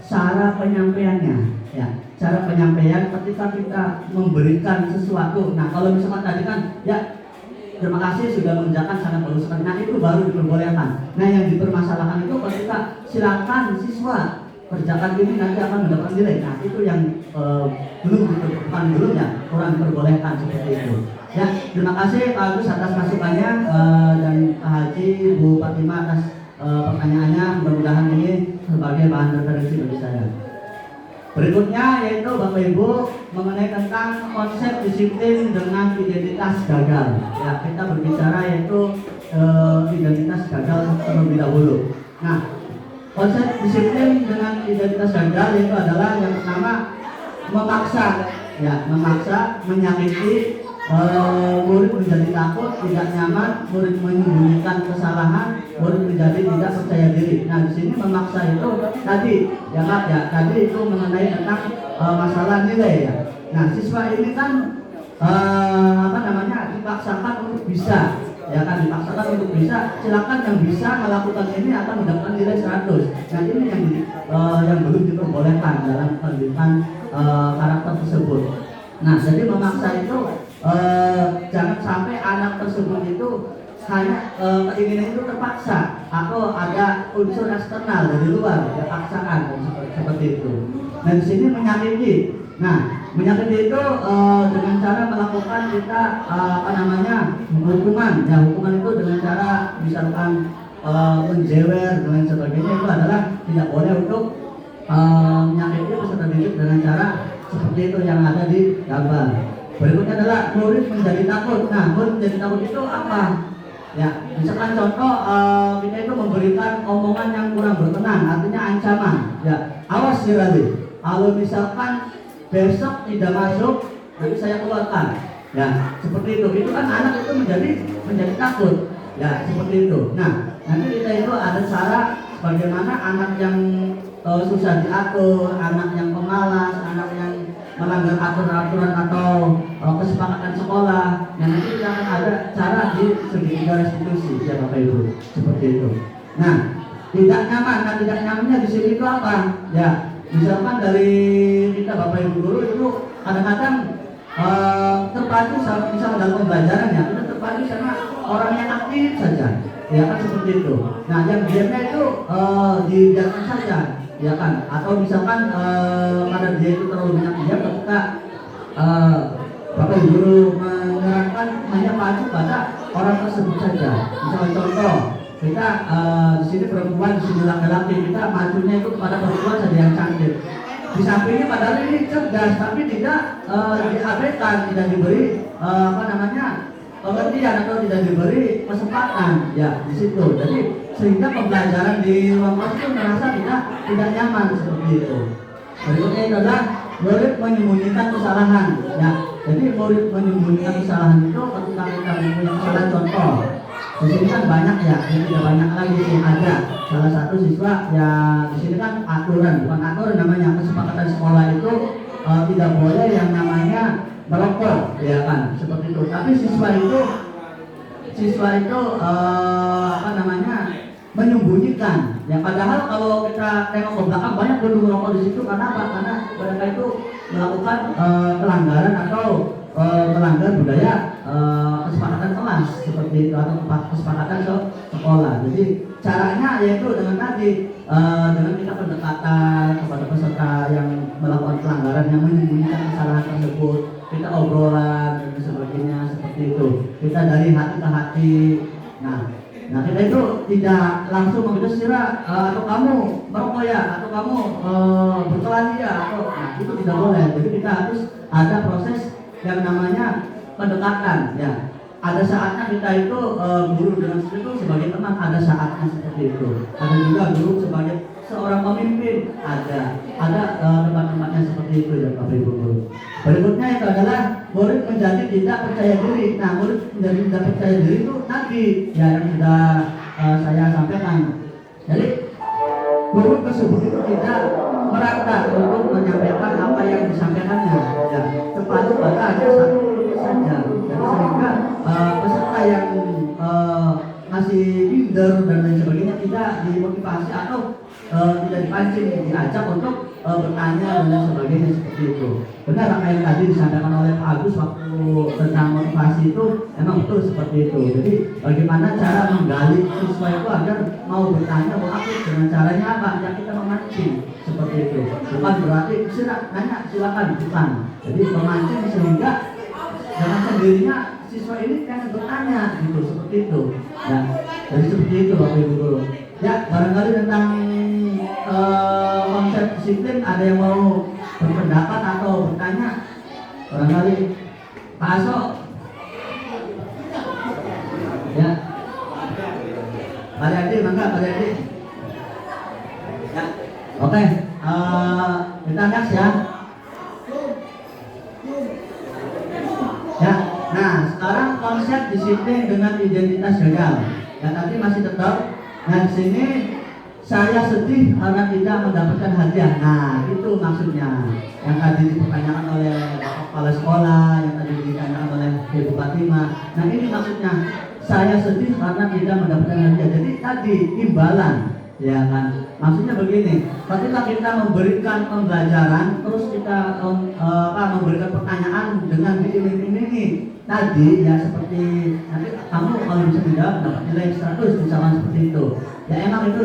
cara penyampaiannya, ya. Cara penyampaian ketika kita memberikan sesuatu. Nah, kalau misalkan tadi kan, ya terima kasih sudah mengerjakan sangat bagus sekali. Nah itu baru diperbolehkan. Nah yang dipermasalahkan itu ketika silakan siswa kerjakan ini nanti akan mendapatkan nilai. Nah itu yang belum ya kurang diperbolehkan seperti itu. Ya terima kasih Pak Agus atas masukannya dan Pak Haji, Bu Fatimah atas pertanyaannya. Mudah-mudahan ini sebagai bahan referensi bagi saya. Berikutnya yaitu Bapak Ibu mengenai tentang konsep disiplin dengan identitas gagal. Ya, kita berbicara yaitu identitas gagal terlebih dahulu. Nah, konsep disiplin dengan identitas gagal itu adalah yang pertama memaksa, ya, menyakiti, murid menjadi takut, tidak nyaman, murid menyembunyikan kesalahan, murid menjadi tidak percaya diri. Nah, di sini memaksa itu tadi, ya Pak, ya, tadi itu mengenai tentang masalah nilai ya. Nah, siswa ini kan dipaksakan untuk bisa, ya kan, dipaksakan untuk bisa. Silakan yang bisa melakukan ini akan mendapatkan nilai 100. Nah, ini yang belum diperbolehkan dalam pendidikan karakter tersebut. Nah, jadi memaksa itu jangan sampai anak tersebut itu hanya keinginan itu terpaksa atau ada unsur eksternal dari luar, ya, paksaan seperti itu. Nah di sini menyakiti. Nah menyakiti itu dengan cara melakukan kita hukuman. Ya hukuman itu dengan cara misalkan menjewer dan sebagainya, itu adalah tidak boleh untuk menyakiti peserta didik dengan cara seperti itu yang ada di gambar. Berikutnya adalah murid menjadi takut. Nah, murid menjadi takut itu apa? Ya, misalkan contoh kita itu memberikan omongan yang kurang berkenan, artinya ancaman. Ya, awas ya tadi. Kalau misalkan besok tidak masuk, nanti saya keluarkan. Ya, seperti itu. Itu kan anak itu menjadi takut. Ya, seperti itu. Nah, nanti kita itu ada cara bagaimana anak yang susah diatur, anak yang pemalas, anak yang melanggar aturan atau kesepakatan sekolah. Yang nanti kita akan ada cara di segitiga restitusi, ya Bapak Ibu, seperti itu. Nah, tidak nyaman. Nah, tidak nyamannya di sini itu apa? Ya, misalkan dari kita Bapak Ibu guru itu kadang-kadang terpacu sama misalnya dalam pembelajaran ya, kita terpacu sama orang yang aktif saja. Ya kan seperti itu. Nah, yang diamnya itu dibiarkan saja. ya kan? Atau misalkan karena dia itu terlalu banyak diam, ketika Bapak Ibu guru menerangkan hanya pacu pada orang tersebut saja. Misalnya contoh, kita di sini perempuan, di sini laki-laki, kita macunya itu kepada perempuan saja yang cantik. Di sampingnya padahal ini cerdas, tapi tidak diabaikan, tidak diberi pengertian atau tidak diberi kesempatan, ya di situ. Jadi sehingga pembelajaran di ruang kelas itu merasa tidak nyaman seperti itu. Berikutnya itu adalah murid menyembunyikan kesalahan. Ya, jadi murid menyembunyikan kesalahan itu ketika kita mempunyai kesalahan, contoh. Di sini kan banyak ya, ini tidak banyak lagi sih, ada salah satu siswa ya di sini kan aturan, bukan aturan namanya, kesepakatan sekolah itu tidak boleh yang namanya merokok, ya kan, seperti itu. Tapi siswa itu menyembunyikan. Ya padahal kalau kita tengok ke belakang banyak dulu merokok di situ. Karena apa? Karena mereka itu melakukan pelanggaran atau melanggar budaya kesepakatan kelas seperti itu, atau kesepakatan sekolah. Jadi caranya yaitu dengan tadi dengan kita pendekatan kepada peserta yang melakukan pelanggaran, yang menyembunyikan kesalahan tersebut, kita obrolan dan sebagainya seperti itu. Kita dari hati ke hati. Nah kita itu tidak langsung mengedes sira atau kamu merokok ya, atau kamu berkelahi ya, atau itu tidak boleh. Jadi kita harus ada proses yang namanya pendekatan, ya. Ada saatnya kita itu guru dengan itu sebagai teman, ada saatnya seperti itu. Ada juga guru sebagai seorang pemimpin, ada tempat-tempatnya seperti itu ya Bapak Ibu guru. Berikutnya itu adalah murid menjadi tidak percaya diri. Nah, murid menjadi tidak percaya diri itu tadi ya yang sudah saya sampaikan. Jadi guru tersebut itu tidak merata untuk menyampaikan apa yang disampaikannya, ya terpacu pada hanya satu saja. Jadi sehingga peserta yang masih minder dan lain sebagainya tidak dimotivasi atau tidak dipancing, diajak untuk bertanya dan lain sebagainya seperti itu. Benar apa yang tadi disampaikan oleh Pak Agus waktu tentang motivasi itu, emang betul seperti itu. Jadi bagaimana cara menggali siswa itu agar mau bertanya, mau aktif, dengan caranya apa? Ya kita memancing seperti itu. Bukan berarti nanya silakan, bukan. Jadi memancing sehingga dengan sendirinya siswa ini kan bertanya gitu, seperti itu. Ya, jadi seperti itu Bapak Ibu guru. Ya, barangkali tentang konsep disiplin ada yang mau berpendapat atau bertanya? Barangkali Pak Aso. Ya. Pak Yadi, mangga Pak Yadi. Ya. Oke, kita next ya. Ya. Nah, sekarang konsep disiplin dengan identitas gagal. Ya tadi masih tetap. Nah, di sini saya sedih karena tidak mendapatkan hadiah. Nah, itu maksudnya. Yang tadi dipertanyakan oleh kepala sekolah, yang tadi ditanyakan oleh Ibu Fatimah. Nah, ini maksudnya. Saya sedih karena tidak mendapatkan hadiah. Jadi tadi imbalan, ya kan? Maksudnya begini, ketika kita memberikan pembelajaran, terus kita memberikan pertanyaan dengan diiming-imingi tadi, ya seperti nanti kamu kalau bisa menjawab dapat nilai 100 misalkan seperti itu. Ya emang itu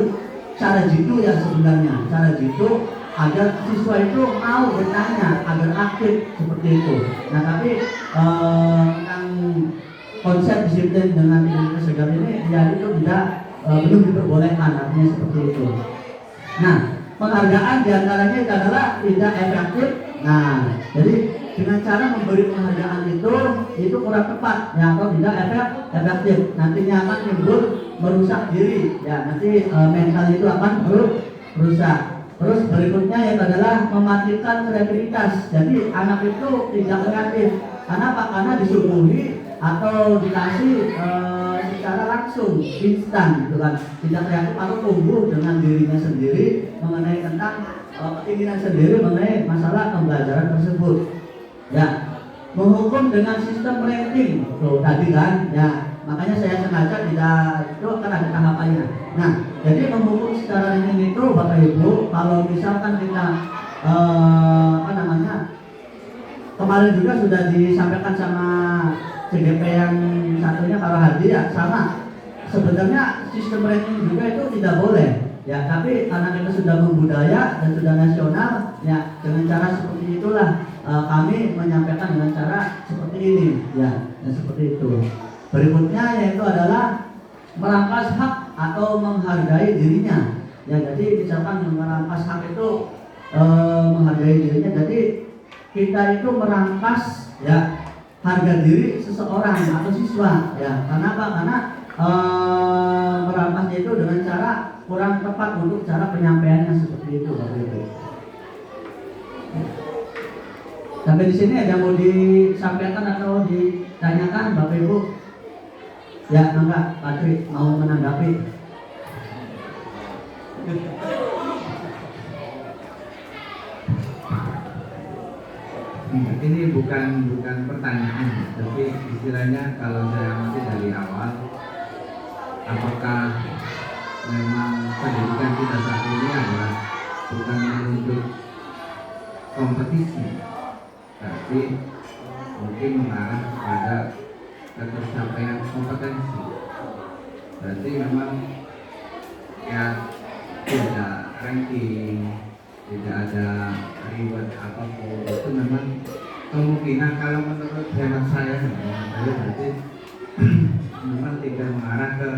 cara jitu ya sebenarnya, cara jitu agar siswa itu mau bertanya, agar aktif seperti itu. Nah tapi tentang konsep disiplin dengan identitas gagal ini, ya itu belum diperbolehkan, artinya seperti itu. Nah, penghargaan diantaranya itu adalah tidak efektif. Nah, jadi dengan cara memberi penghargaan itu kurang tepat, ya atau tidak efektif. Nantinya akan timbul merusak diri, ya nanti mental itu akan merusak. Terus berikutnya yang adalah mematikan kreativitas. Jadi anak itu tidak kreatif. Kenapa? Karena disuguhi atau dikasih secara langsung, instan gitu kan, tidak kreatif atau tumbuh dengan dirinya sendiri mengenai tentang keinginan sendiri mengenai masalah pembelajaran tersebut. Ya, menghukum dengan sistem rating, tuh tadi kan, ya makanya saya sengaja tidak itu kan ada tahapannya. Nah, jadi menghukum secara rating itu Bapak Ibu, kalau misalkan kita kemarin juga sudah disampaikan sama CGP yang satunya kalau Hadi ya sama. Sebenarnya sistem rating juga itu tidak boleh. Ya, tapi karena kita sudah membudaya dan sudah nasional, ya dengan cara seperti itulah kami menyampaikan dengan cara seperti ini, ya, dan seperti itu. Berikutnya yaitu adalah merampas hak atau menghargai dirinya. Ya, jadi misalkan merampas hak itu menghargai dirinya. Jadi kita itu merampas ya harga diri seseorang atau siswa. Ya, karena apa? Karena merampasnya itu dengan cara kurang tepat untuk cara penyampaiannya seperti itu, Bapak Ibu. Sampai di sini ada mau disampaikan atau ditanyakan, Bapak Ibu? Ya, enggak, Patri mau menanggapi. Ini bukan pertanyaan, tapi istilahnya kalau saya amati dari awal, apakah memang pendidikan kita saat ini adalah bukan untuk kompetisi, tapi mungkin mengarah pada ketercapaian kompetensi. Berarti memang ya tidak ranking, tidak ada reward apapun. Itu memang kemungkinan kalau menurut hemat saya berarti memang tidak mengarah ke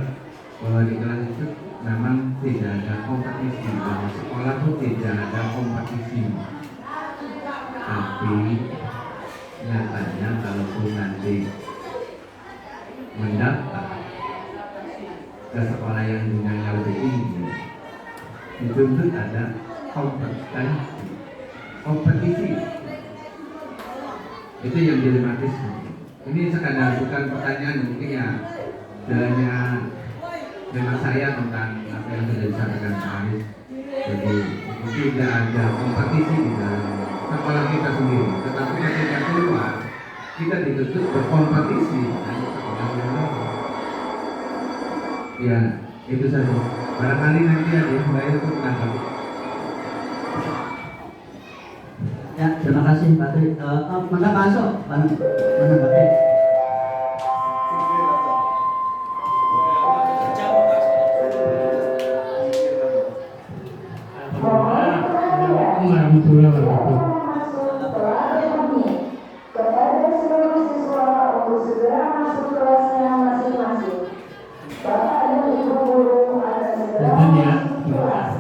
bahwa di kelas itu memang tidak ada kompetisi, bahwa sekolah pun tidak ada kompetisi. Tapi nyatanya kalau pun nanti mendaftar ke sekolah yang jenjangnya lebih tinggi, dituntut ada kompetisi. Itu yang dilematis. Ini sekadar bukan pertanyaan, mungkin ya hanya tema saya tentang apa yang sudah disampaikan Pak Aris. Jadi tidak ada kompetisi di dalam sekolah kita sendiri, tetapi ketika keluar kita dituntut berkompetisi dengan sekolah yang lain. Ya, itu saja. Barangkali nanti ada yang lain untuk menanggapi. Ya, terima kasih Pak Tri. Maka Pak Aso menanggapi. Assalamualaikum warahmatullahi wabarakatuh. Kepada seluruh siswa untuk segera masuk kelasnya masing-masing. Bapak dan Ibu guru akan segera masuk kelas.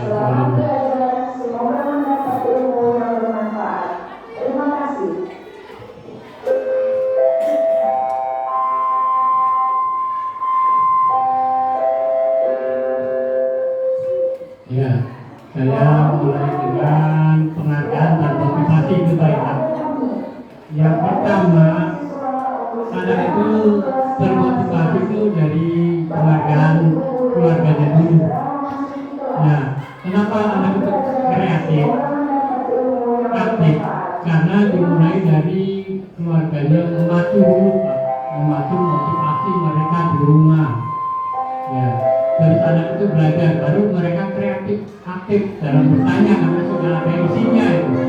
Selamat belajar, semoga mendapat ilmu yang bermanfaat. Terima kasih. Ya, saya mulai dengan penghargaan dan motivasi itu baik. Yang pertama, anak itu termotivasi itu dari penghargaan keluarganya dulu. Nah, kenapa anak itu kreatif, aktif? Karena dimulai dari keluarganya memacu dulu, Pak. Memacu motivasi mereka di rumah. Ya, terus anak itu belajar, baru mereka kreatif, aktif dalam bertanya karena sudah ada isinya itu.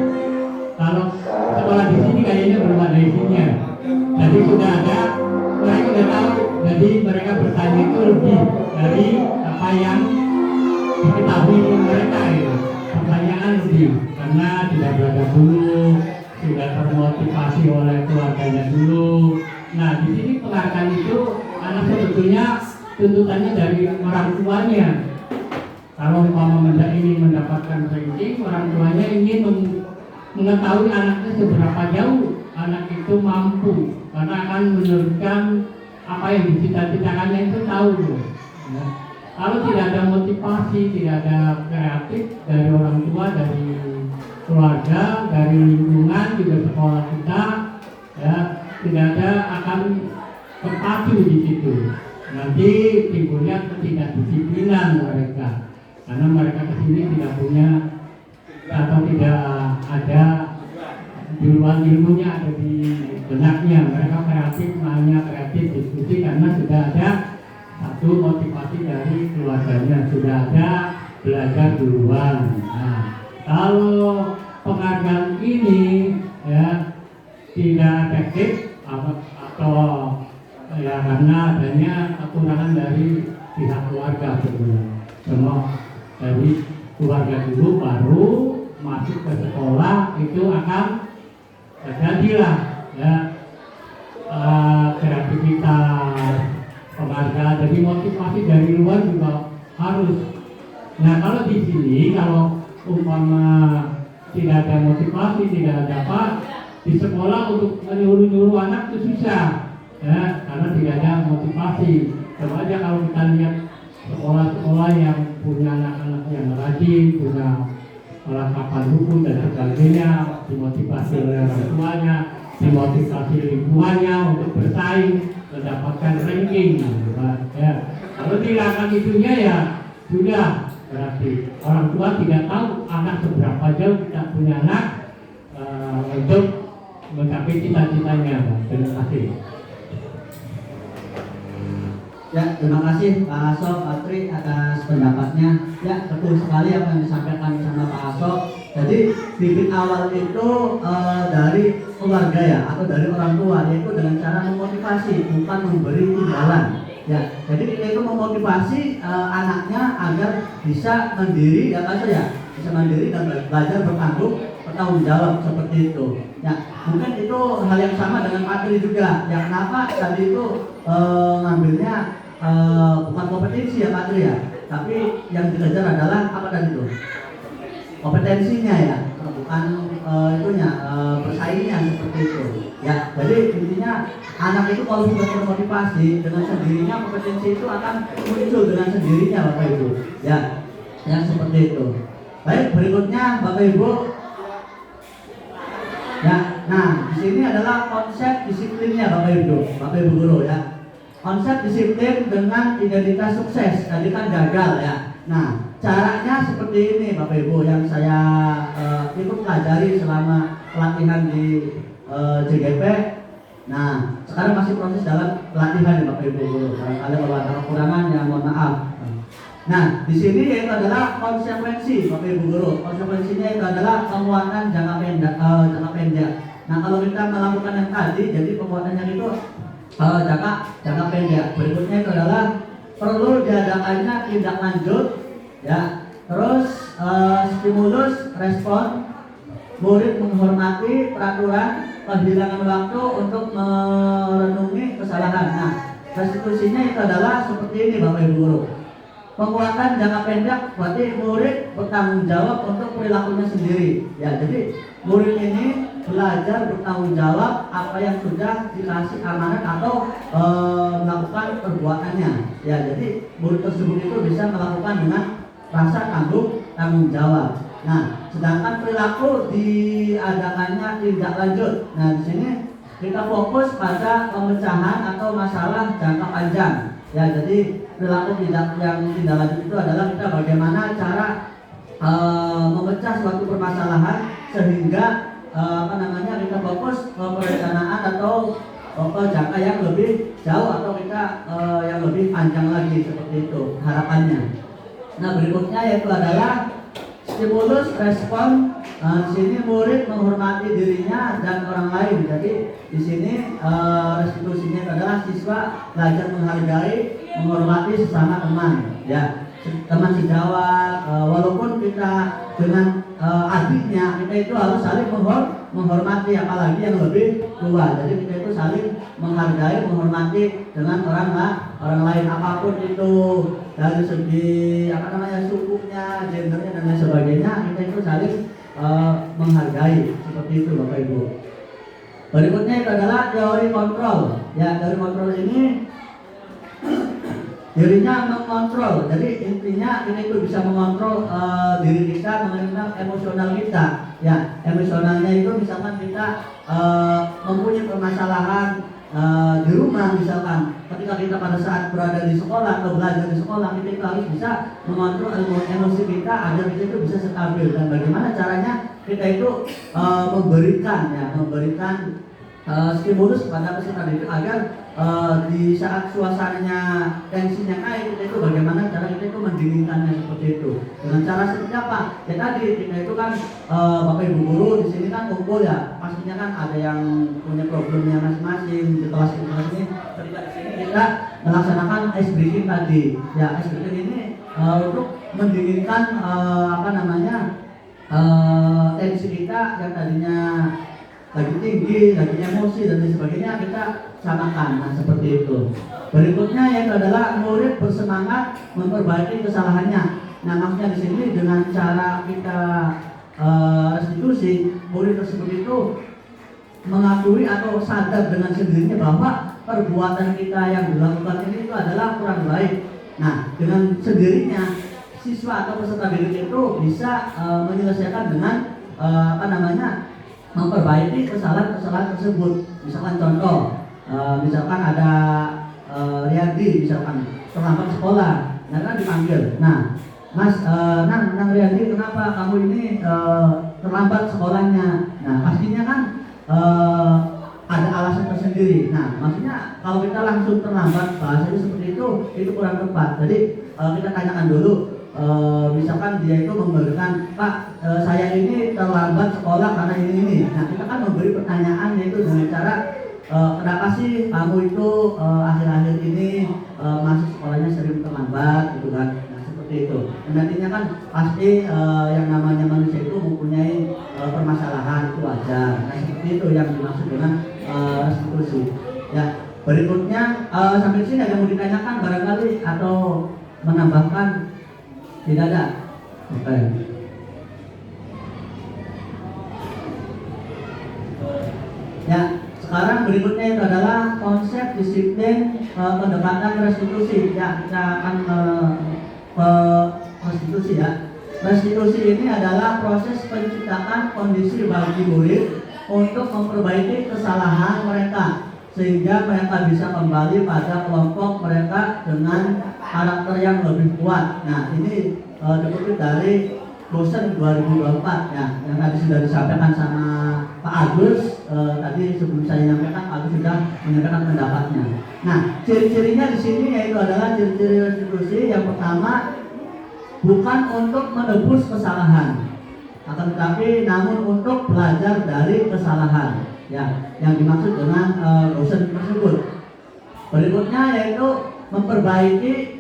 Kalau sekolah di sini kayaknya belum ada isinya, jadi sudah ada, mereka sudah tahu, jadi mereka bertanya itu lebih dari apa yang diketahui mereka itu. Pertanyaan lebih, karena sudah belajar dulu, sudah termotivasi oleh keluarganya dulu. Nah, di sini penghargaan itu anak sebetulnya tuntutannya dari orang tuanya. Kalau umpama ingin mendapatkan ranking, orang tuanya ingin mengetahui anaknya seberapa jauh anak itu mampu, karena akan menurunkan apa yang dicita-citakannya itu tahu. Ya. Kalau tidak ada motivasi, tidak ada kreatif dari orang tua, dari keluarga, dari lingkungan juga sekolah kita, ya tidak ada akan terpacu di situ. Nanti timbulnya ketidakdisiplinan mereka, karena mereka kesini tidak punya atau tidak ada ilmunya ada di benaknya. Mereka kreatif, hanya kreatif diskusi karena sudah ada satu motivasi dari keluarganya, sudah ada belajar duluan. Nah, kalau penghargaan ini ya tidak efektif atau ya karena adanya kekurangan dari pihak keluarga sebenarnya. dari keluarga dulu, baru masuk ke sekolah itu akan jadilah ya kreativitas, penghargaan. Jadi motivasi dari luar juga harus. Nah kalau di sini kalau umpama tidak ada motivasi, tidak ada apa di sekolah untuk menyuruh anak itu susah ya, karena tidak ada motivasi. Coba aja kalau kita lihat sekolah-sekolah yang punya anak-anak yang rajin, punya perlengkapan buku dan sebagainya, dimotivasi oleh orang tuanya, dimotivasi lingkungannya untuk bersaing, mendapatkan ranking ya. Kalau dilakukan itunya ya sudah, berarti orang tua tidak tahu anak seberapa jauh kita punya anak untuk mencapai cita-citanya. Terima kasih. Ya, terima kasih Pak Hasso, Pak Tri atas pendapatnya. Ya, betul sekali apa yang disampaikan sama Pak Hasso. Jadi bibit awal itu dari keluarga ya, atau dari orang tua, yaitu dengan cara memotivasi, bukan memberi imbalan. Ya, jadi kita itu memotivasi anaknya agar bisa mandiri, ya Pak Hasso ya, bisa mandiri dan belajar bertanggung jawab seperti itu. Ya, mungkin itu hal yang sama dengan Pak Tri juga. Ya, kenapa tadi itu ngambilnya bukan kompetensi ya Pak Tri ya, tapi yang dikejar adalah apa tadi itu? Kompetensinya ya, bukan itunya, bersaingnya seperti itu. Ya, jadi intinya anak itu kalau sudah termotivasi dengan sendirinya, kompetensi itu akan muncul dengan sendirinya Bapak Ibu. Ya, yang seperti itu. Baik, berikutnya Bapak Ibu. Ya, nah di sini adalah konsep disiplinnya Bapak Ibu guru ya. Konsep disiplin dengan identitas sukses, tadi kan gagal ya. Nah, caranya seperti ini Bapak Ibu yang saya ikut pelajari selama pelatihan di JGP. Nah, sekarang masih proses dalam pelatihan ya Bapak Ibu guru. Barangkali kalau ada kekurangan ya mohon maaf. Nah, di sini yaitu adalah konsekuensi Bapak Ibu guru. Konsekuensinya itu adalah penguatan jangka pendek. Nah, kalau kita melakukan yang tadi, jadi penguatannya itu jangka pendek. Berikutnya itu adalah perlu diadakannya tindak lanjut ya. Terus stimulus respon, murid menghormati peraturan, kehilangan waktu untuk merenungi kesalahan. Nah, restitusinya itu adalah seperti ini Bapak Ibu guru. Penguatan jangka pendek berarti murid bertanggung jawab untuk perilakunya sendiri. Ya, jadi murid ini belajar bertanggung jawab apa yang sudah dikasih amanat atau melakukan perbuatannya. Ya, jadi murid tersebut itu bisa melakukan dengan rasa tanggung jawab. Nah, sedangkan perilaku diadakannya tindak lanjut. Nah, di sini kita fokus pada pemecahan atau masalah jangka panjang. Ya, jadi perilaku yang tindak lanjut itu adalah kita bagaimana cara memecah suatu permasalahan sehingga kita fokus ke perencanaan atau ke jangka yang lebih jauh atau kita yang lebih panjang lagi seperti itu harapannya. Nah, berikutnya yaitu adalah stimulus respon. Di sini murid menghormati dirinya dan orang lain. Jadi di sini restitusinya adalah siswa belajar menghargai, menghormati sesama teman. Ya, teman sejawat. Walaupun kita dengan adiknya, kita itu harus saling menghormati, apalagi yang lebih tua. Jadi kita itu saling menghargai, menghormati dengan orang lain, apapun itu dari segi sukunya, gendernya dan lain sebagainya. Kita itu saling menghargai seperti itu Bapak Ibu. Berikutnya itu adalah teori kontrol. Ya, teori kontrol ini dirinya mengontrol. Jadi intinya ini itu bisa mengontrol diri kita mengenai emosional kita. Ya, emosionalnya itu misalkan kita mempunyai permasalahan di rumah, misalkan ketika kita pada saat berada di sekolah atau belajar di sekolah, kita itu harus bisa mengontrol emosi kita agar kita itu bisa stabil. Dan bagaimana caranya kita itu memberikan stimulus kepada peserta didik agar di saat suasananya tensinya naik, kita itu bagaimana cara kita itu mendinginkannya seperti itu. Dengan cara seperti apa? Ya tadi kita itu kan Bapak Ibu guru di sini kan kumpul ya, pastinya kan ada yang punya problemnya masing-masing di kelas ini. Ketika di sini kita melaksanakan ice breaking tadi. Ya, ice breaking ini untuk mendinginkan tensi kita yang tadinya lagi tinggi, lagi emosi dan lain sebagainya, kita samakan. Nah, seperti itu. Berikutnya yang adalah murid bersemangat memperbaiki kesalahannya. Nah, maksudnya di sini dengan cara kita restitusi, murid tersebut itu mengakui atau sadar dengan sendirinya bahwa perbuatan kita yang dilakukan ini itu adalah kurang baik. Nah, dengan sendirinya siswa atau peserta didik itu bisa menyelesaikan dengan memperbaiki kesalahan-kesalahan tersebut. Misalkan contoh, misalkan ada Riyadi misalkan terlambat sekolah, karena dipanggil. Nah, Mas, Nang Riyadi, kenapa kamu ini terlambat sekolahnya? Nah, pastinya kan ada alasan tersendiri. Nah, maksudnya kalau kita langsung terlambat, bahasanya seperti itu kurang tepat. Jadi kita tanyakan dulu. Misalkan dia itu memberikan, Pak, saya ini terlambat sekolah karena ini. Nah, kita kan memberi pertanyaan yaitu dengan cara kenapa sih kamu itu akhir-akhir ini masuk sekolahnya sering terlambat, gitu kan? Nah, seperti itu. Dan nantinya kan pasti yang namanya manusia itu mempunyai permasalahan, itu wajar. Nah, seperti itu yang dimaksud dengan restitusi. Ya, berikutnya sampai sini ada yang mau ditanyakan barangkali atau menambahkan? Tidak ada. Oke. Ya, sekarang berikutnya itu adalah konsep disiplin pendekatan restitusi. Ya, kita akan ke restitusi ya. Restitusi ini adalah proses penciptaan kondisi bagi murid untuk memperbaiki kesalahan mereka sehingga mereka bisa kembali pada kelompok mereka dengan karakter yang lebih kuat. Nah, ini dikutip dari dosen 2024 ya, yang tadi sudah disampaikan sama Pak Agus. Tadi sebelum saya menyampaikan, Pak Agus sudah menyampaikan pendapatnya. Nah, ciri-cirinya di sini yaitu adalah ciri-ciri restitusi. Yang pertama, bukan untuk menebus kesalahan, akan tetapi namun untuk belajar dari kesalahan. Ya, yang dimaksud dengan dosen tersebut. Berikutnya yaitu memperbaiki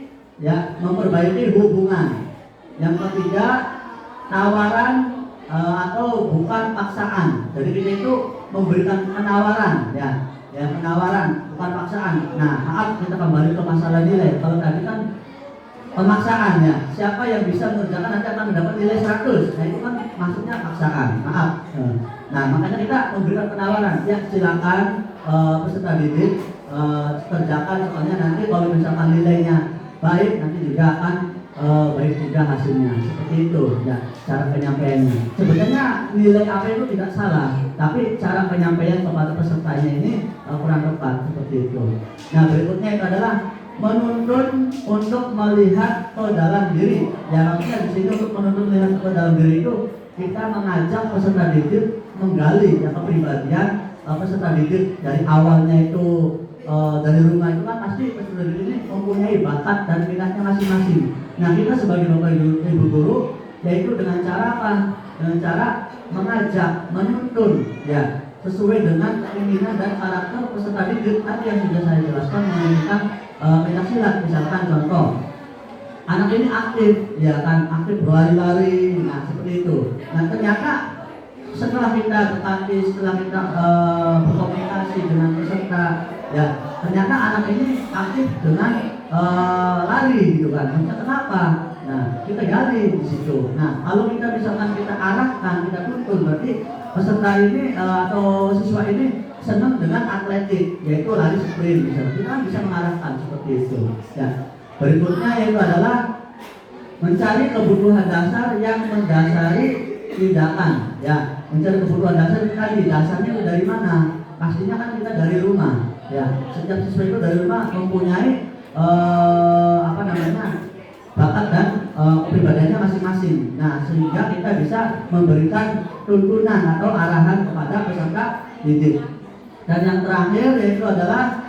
hubungan. Yang ketiga, tawaran atau bukan paksaan. Jadi kita itu memberikan penawaran, ya penawaran bukan paksaan. Nah, maaf, kita kembali ke masalah nilai. Kalau tadi kan pemaksaan, ya siapa yang bisa mengerjakan nanti akan mendapat nilai 100. Nah, itu kan maksudnya paksaan, maaf. Nah, makanya kita memberikan penawaran, ya silakan peserta didik kerjakan, soalnya nanti kalau misalkan nilainya baik, nanti juga akan baik juga hasilnya. Seperti itu ya cara penyampaiannya. Sebenarnya nilai apa itu tidak salah, tapi cara penyampaian kepada pesertanya ini kurang tepat, seperti itu. Nah, berikutnya itu adalah menuntun untuk melihat ke dalam diri. Ya, maksudnya di sini untuk menuntun melihat ke dalam diri itu kita mengajak peserta didik menggali ya kepribadian peserta didik dari awalnya itu. Dari rumah itu kan pasti peserta didik ini mempunyai bakat dan minatnya masing-masing. Nah, kita sebagai bapak ibu guru yaitu dengan cara apa? Dengan cara mengajak, menuntun ya sesuai dengan keinginan dan karakter peserta didik tadi yang sudah saya jelaskan mengenai pencaksilat. Misalkan contoh, anak ini aktif, ya kan, aktif berlari-lari, nah seperti itu. Nah, ternyata setelah kita bertanding, setelah kita berkomunikasi dengan peserta, ya ternyata anak ini aktif dengan lari, gitu kan. Maksudnya kenapa? Nah, kita gali di situ. Nah, kalau kita misalkan kita arahkan, kita tuntun, berarti peserta ini atau siswa ini senang dengan atletik, yaitu lari sprint. Misalnya kita bisa mengarahkan seperti itu. Ya. Berikutnya yaitu adalah mencari kebutuhan dasar yang mendasari tindakan. Ya, mencari kebutuhan dasar tadi, dasarnya itu dari mana? Pastinya kan kita dari rumah. Ya, setiap siswa itu dari rumah mempunyai bakat dan kepribadiannya masing-masing. Nah, sehingga kita bisa memberikan tuntunan atau arahan kepada peserta didik. Dan yang terakhir yaitu adalah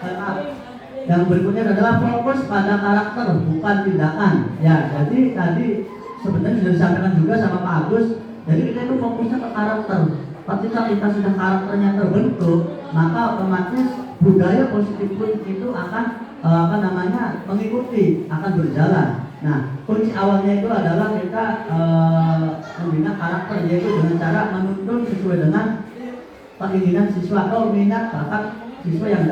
yang berikutnya adalah fokus pada karakter bukan tindakan. Ya, jadi tadi sebenarnya sudah disampaikan juga sama Pak Agus. Jadi kita itu fokusnya ke karakter. Ketika kita sudah karakternya terbentuk, maka otomatis budaya positif pun itu akan mengikuti, akan berjalan. Nah, kunci awalnya itu adalah kita membina karakter, yaitu dengan cara menuntun sesuai dengan keinginan siswa atau minat bakat siswa yang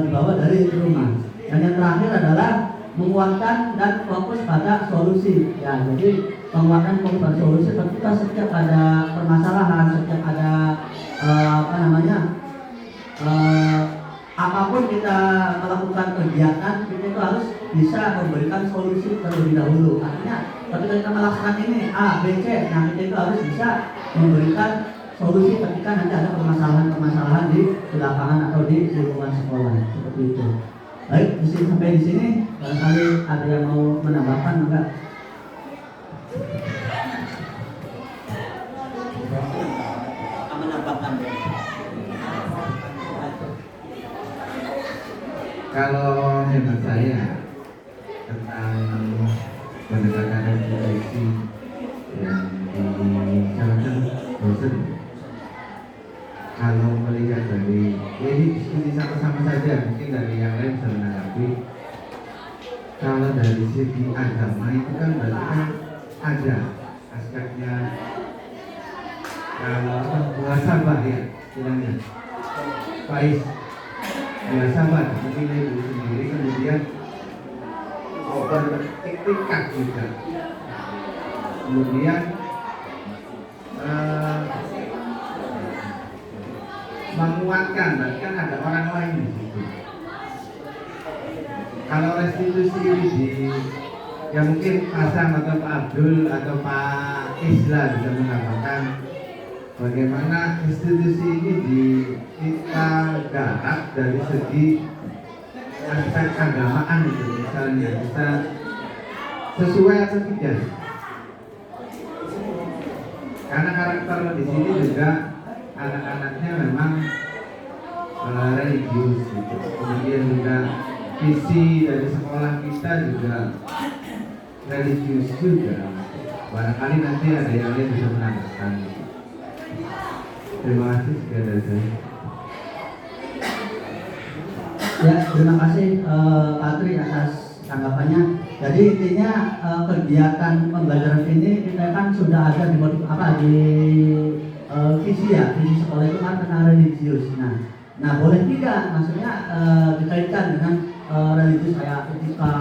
dibawa dari rumah. Dan yang terakhir adalah menguatkan dan fokus pada solusi. Ya, jadi penguatan fokus pada solusi ketika setiap ada permasalahan, setiap ada apapun kita melakukan kegiatan, kita itu harus bisa memberikan solusi terlebih dahulu. Artinya ketika kita melakukan ini A, B, C, nah kita itu harus bisa memberikan solusi ketika nanti ada permasalahan-permasalahan di lapangan atau di lingkungan sekolah, seperti itu. Baik, sampai di sini barangkali ada yang mau menambahkan enggak? Kalau hemat saya tentang pendekatan refleksi yang dijalankan dosen, kalau melihat dari ini diskusi sama-sama saja, mungkin dari yang lain bisa menanggapi. Kalau dari segi agama itu kan berarti kan ada aspeknya, kalau muhasabah ya istilahnya, Faiz, muhasabah menilai diri sendiri, kemudian beriktikad juga, kemudian menguatkan, berarti kan ada orang lain di situ. Kalau restitusi di ya mungkin Pak Sam atau Pak Abdul atau Pak Isla bisa mengatakan bagaimana institusi ini kita garap dari segi aspek keagamaan itu, misalnya bisa sesuai atau tidak, karena karakter di sini juga anak-anaknya memang religius gitu. Kemudian juga visi dari sekolah kita juga religius juga. Barangkali nanti ada yang lain bisa menambahkan. Terima kasih sekian dari saya. Ya, terima kasih Pak Tri atas tanggapannya. Jadi intinya kegiatan pembelajaran ini kita kan sudah ada di visi ya, visi sekolah itu kan tentang religius. Nah boleh tidak, maksudnya dikaitkan dengan religius kayak etika,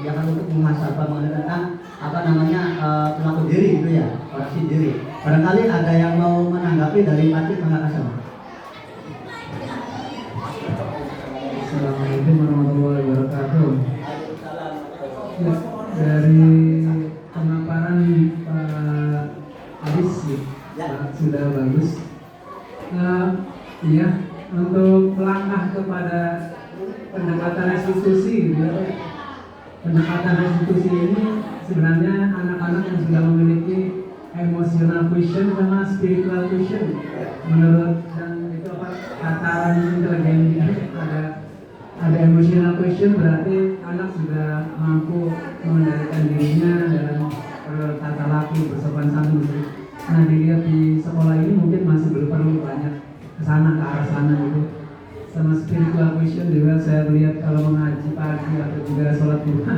ya kan, untuk muhasabah mengenai tentang perilaku diri gitu ya, koreksi diri. Barangkali ada yang mau menanggapi dari Pak Tri, Pak Kasem. Assalamualaikum warahmatullahi wabarakatuh. Ya, dari pemaparan Pak Adis sudah bagus. Iya, untuk melangkah kepada pendekatan restitusi, pendekatan restitusi ini sebenarnya anak-anak yang sudah memiliki emotional quotient sama spiritual quotient. Menurut dan itu apa tataran intelijen ada emotional quotient, berarti anak sudah mampu mengendalikan dirinya dalam tata laku, bersopan santun. Nah, dilihat di sekolah ini mungkin masih belum perlu banyak ke arah sana gitu. Sama spiritual quotient juga saya lihat kalau mengaji pagi atau juga sholat duha,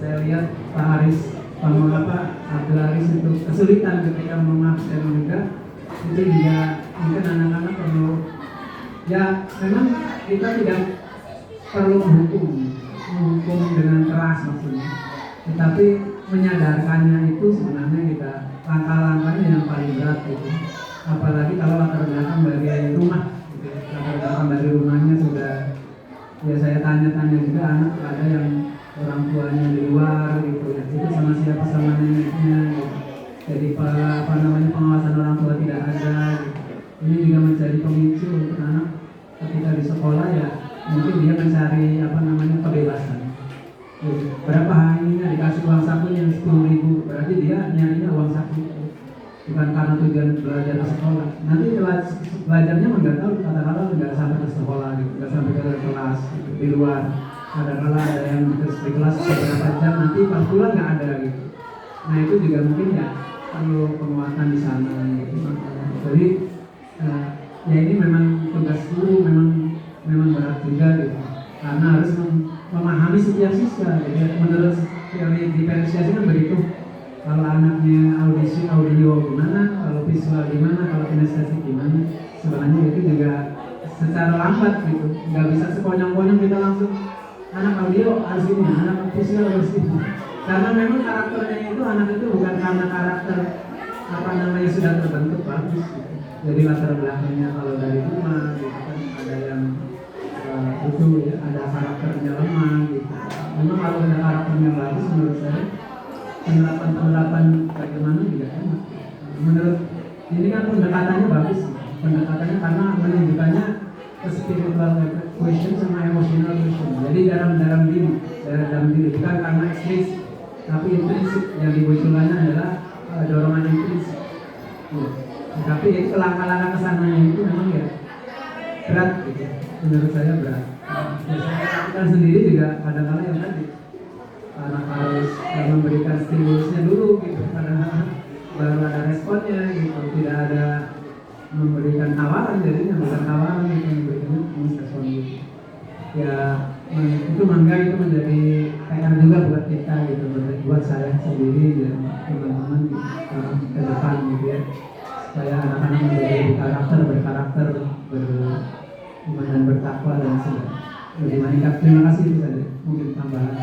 saya lihat Pak Aris, Abdul Aris itu kesulitan ketika memaafkan juga. Itu juga mungkin anak-anak perlu, ya memang kita tidak perlu menghukum dengan keras maksudnya, tetapi menyadarkannya itu sebenarnya kita langkah-langkahnya yang paling berat gitu. Apalagi kalau latar belakang dari rumah gitu. Latar belakang dari rumahnya sudah, ya saya tanya-tanya juga anak ada yang orang tuanya di luar gitu ya, itu sama siapa, sama neneknya gitu. Jadi pengawasan orang tua tidak ada gitu. Ini juga menjadi pemicu untuk anak ketika di sekolah, ya mungkin dia mencari kebebasan. Berapa harinya dikasih uang sakunya 10.000, berarti dia nyarinya uang saku, bukan karena tujuan belajar ke sekolah. Nanti belajarnya nggak tahu, katakanlah nggak sampai ke sekolah gitu, nggak sampai ke kelas gitu, di luar. Kadang-kadang ada yang di kelas beberapa jam, nanti pas pulang nggak ada gitu. Nah itu juga mungkin ya perlu penguatan di sana gitu. Jadi ya ini memang tugas guru memang berat juga gitu, karena harus memahami setiap siswa. Jadi menurut teori diferensiasi kan begitu. Kalau anaknya audisi audio gimana, kalau visual gimana, kalau kinestetik gimana. Sebenarnya itu juga secara lambat gitu. Nggak bisa sekonyong-konyong kita langsung anak audio harus ini, anak visual harus ini. Karena memang karakternya itu anak itu bukan karena karakter apa namanya sudah terbentuk bagus gitu. Jadi latar belakangnya kalau dari rumah gitu kan ada yang itu ya, ada karakternya lemah gitu. Memang kalau ada karakternya bagus menurut saya penerapan bagaimana juga enak. Menurut ini kan pendekatannya bagus, pendekatannya karena menunjukkannya spiritual question sama emotional question. Jadi dalam diri bukan karena eksplisit tapi intrinsik, yang dimunculkannya adalah dorongan intrinsik. Tapi itu langkah-langkah kesananya itu memang ya berat gitu. Menurut saya berat. Saya lakukan sendiri juga kadang-kadang yang tadi anak harus memberikan stimulusnya dulu gitu, karena baru ada responnya gitu, tidak ada memberikan tawaran, jadinya bukan tawaran gitu, memberikan respon gitu. Ya itu mangga itu menjadi PR juga buat kita gitu, buat saya sendiri dan teman-teman gitu, ke depan gitu ya, supaya anak-anak menjadi berkarakter, beriman dan bertakwa dan sebagainya. Lebih meningkat. Terima kasih itu saja, mungkin tambahan.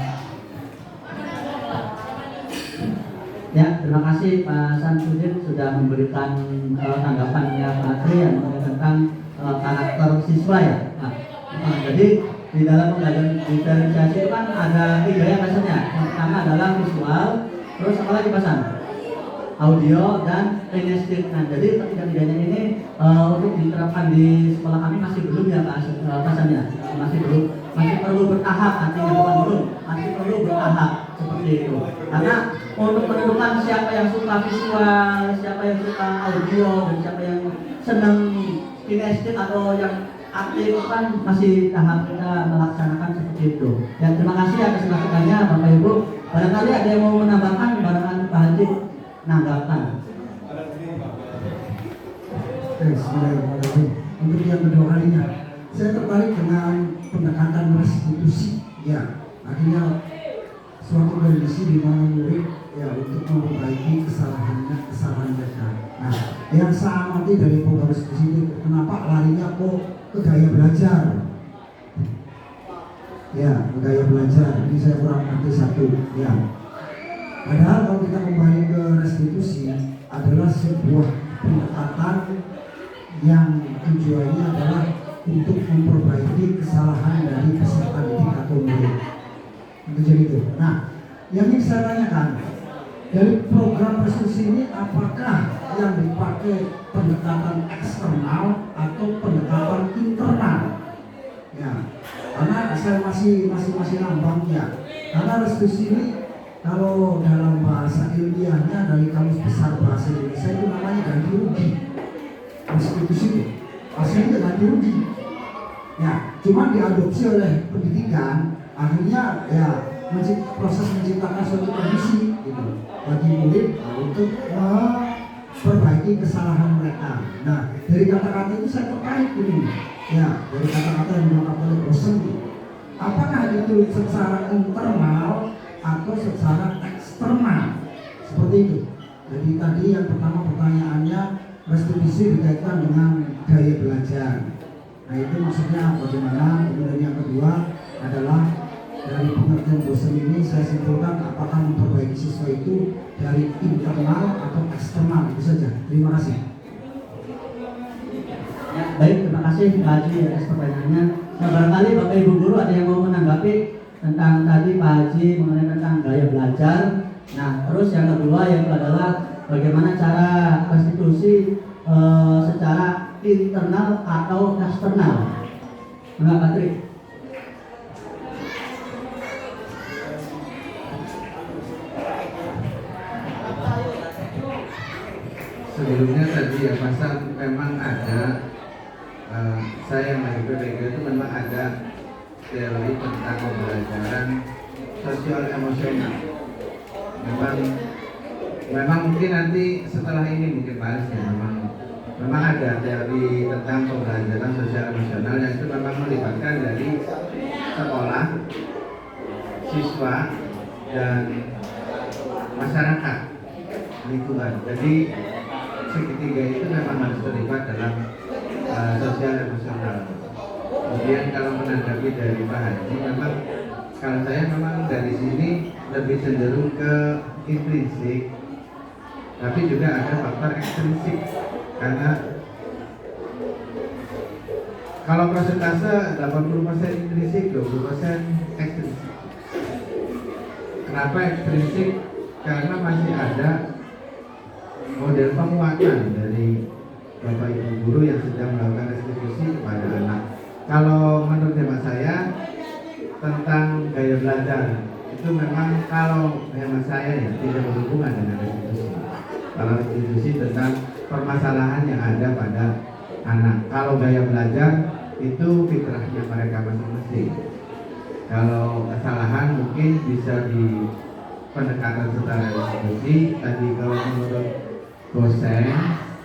Ya, terima kasih Pak Samsudin sudah memberikan tanggapannya Pak Tri yang mengenai tentang karakter siswa ya. Jadi di dalam pembelajaran diferensiasi itu kan ada 3 ya pasannya. Yang pertama adalah visual, terus apa lagi pasan? Audio dan kinestik. Nah, jadi ketiga-tiganya ini untuk diterapkan di sekolah kami masih belum ya pasannya, masih perlu bertahap, artinya bukan belum, masih perlu bertahap seperti itu. Karena untuk menentukan siapa yang suka visual, siapa yang suka audio, dan siapa yang senang kinestik atau yang aktif kan masih tahap kita melaksanakan seperti itu. Ya, terima kasih atas masukannya Bapak Ibu. Barangkali ada yang mau menambahkan, barangkali Pak Haji menanggapan. Bismillahirrahmanirrahim. Untuk yang kedua kalinya, saya tertarik dengan pendekatan restitusi. Ya, akhirnya suatu kondisi di mana murid ya untuk memperbaiki kesalahan mereka. Nah, yang saya amati dari program restitusi itu, kenapa larinya kok ke gaya belajar? Ya, ke gaya belajar. Ini saya kurang ngerti satu. Ya. Padahal kalau kita kembali ke restitusi adalah sebuah pendekatan yang tujuannya adalah untuk memperbaiki kesalahan dari peserta didik atau murid. Itu jadi itu. Nah, yang ingin saya tanyakan dari program restitusi ini, apakah yang dipakai pendekatan eksternal atau pendekatan internal? Ya, karena saya masih nambang ya. Karena restitusi ini kalau dalam bahasa ilmiahnya dari Kamus Besar Bahasa Indonesia itu namanya ganti rugi. Restitusi itu aslinya ganti rugi. Ya, cuma diadopsi oleh pendidikan, akhirnya ya proses menciptakan suatu kondisi gitu bagi murid untuk memperbaiki kesalahan mereka. Nah, dari kata-kata itu saya tertarik ini. Ya, dari kata-kata yang diungkapkan oleh Rosen, apakah itu secara internal atau secara eksternal? Seperti itu. Jadi tadi yang pertama pertanyaannya restitusi berkaitan dengan gaya belajar. Nah, itu maksudnya bagaimana? Kemudian yang kedua adalah dari pengertian dosen ini saya simpulkan apakah memperbaiki siswa itu dari internal atau eksternal. Itu saja. Terima kasih. Ya, baik, terima kasih Pak Haji atas pertanyaannya. Nah, barangkali Bapak Ibu Guru ada yang mau menanggapi tentang tadi Pak Haji mengenai tentang gaya belajar. Nah, terus yang kedua yaitu adalah bagaimana cara restitusi secara internal atau eksternal. Enggak, Patrik? Sebelumnya tadi ya pasal memang ada saya yang lagi PPG itu memang ada teori tentang pembelajaran sosial emosional. Memang mungkin nanti setelah ini mungkin bahas ya, memang ada teori tentang pembelajaran sosial emosional yang itu memang melibatkan dari sekolah siswa dan masyarakat lingkungan. Jadi segitiga itu memang harus terlibat dalam sosial emosional. Kemudian kalau menanggapi dari Pak Haji, memang kalau saya memang dari sini lebih cenderung ke intrinsik, tapi juga ada faktor ekstrinsik. Karena kalau persentase 80% intrinsik, 20% ekstrinsik. Kenapa ekstrinsik? Karena masih ada model penguatan dari Bapak Ibu guru yang sedang melakukan restitusi kepada anak. Kalau menurut hemat saya tentang gaya belajar itu memang kalau hemat saya ya tidak berhubungan dengan restitusi. Kalau restitusi tentang permasalahan yang ada pada anak. Kalau gaya belajar itu fitrahnya mereka masing-masing. Kalau kesalahan mungkin bisa di pendekatan secara restitusi. Tadi kalau menurut dosen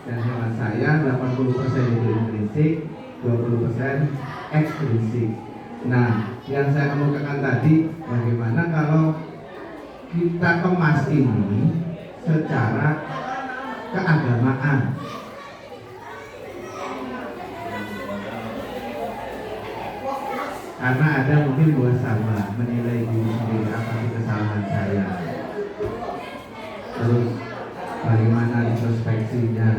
dan hemat saya 80% itu intrinsik, 20% ekstrinsik. Nah, yang saya kemukakan tadi, bagaimana kalau kita kemas ini secara keagamaan. Karena ada mungkin buah sama menilai diri sendiri, apa sih kesalahan saya, terus bagaimana introspeksinya.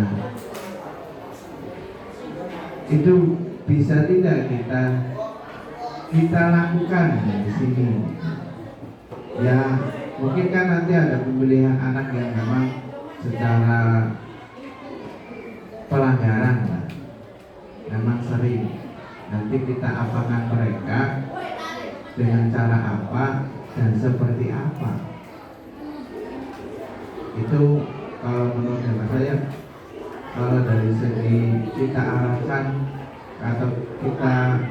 Itu bisa tidak kita lakukan di sini. Ya mungkin kan nanti ada pemilihan anak yang memang secara pelanggaran memang sering. Nanti kita apakan mereka dengan cara apa dan seperti apa. Itu kalau menurut hemat saya, kalau dari segi kita arahkan atau kita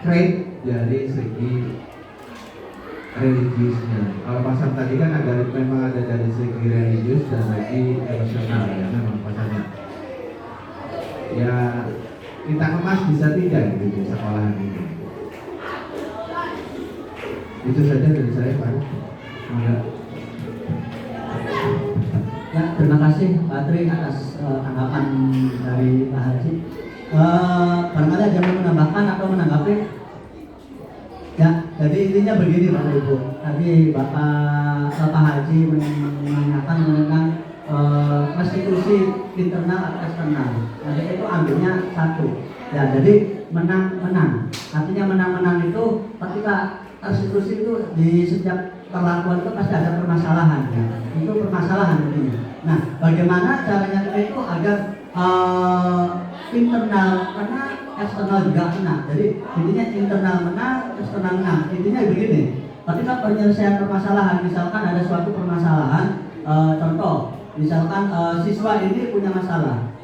create dari segi religiusnya. Kalau pasar tadi kan ada, memang ada dari segi religius dan segi emosional ya, memang pasarnya. Ya kita kemas bisa tidak gitu sekolahan ini. Itu saja dari saya Pak. Ya, terima kasih Pak Tri atas tanggapan dari Pak Haji. Barangkali ada yang menambahkan atau menanggapi? Ya, jadi intinya begini Pak Ibu. Tadi Pak Haji menanyakan tentang restitusi internal atau eksternal. Jadi itu ambilnya satu. Ya, jadi menang-menang. Artinya menang-menang itu ketika restitusi itu di setiap perlakuan itu pasti ada permasalahan. Ya. Itu permasalahan intinya. Nah, bagaimana caranya itu agar internal karena eksternal juga menang. Jadi intinya internal menang, eksternal menang. Intinya begini. Ketika penyelesaian permasalahan, misalkan ada suatu permasalahan, contoh, misalkan siswa ini punya masalah.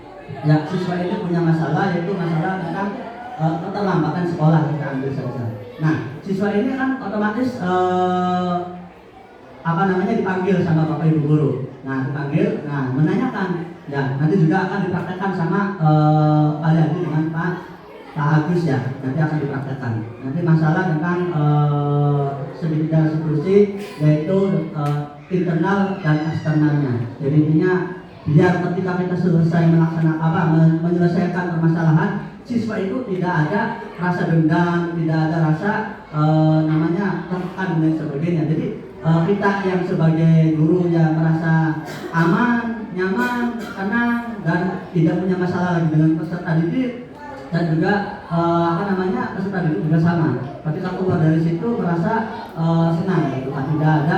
Ya, siswa ini punya masalah, yaitu masalah tentang keterlambatan sekolah, kita ambil saja. Nah, siswa ini kan otomatis dipanggil sama Bapak Ibu guru. Nah, dipanggil, menanyakan. Ya, nanti juga akan dipraktekkan sama Pak Yadi dengan Pak Agus ya. Nanti akan dipraktekkan. Nanti masalah tentang segitiga restitusi, yaitu internal dan eksternalnya. Jadi intinya biar ketika kita selesai menyelesaikan permasalahan, siswa itu tidak ada rasa dendam, tidak ada rasa tertekan dan sebagainya. Jadi kita yang sebagai guru yang merasa aman, nyaman, tenang dan tidak punya masalah lagi dengan peserta didik, dan juga peserta didik juga sama. Ketika keluar dari situ merasa senang, gitu kan, tidak ada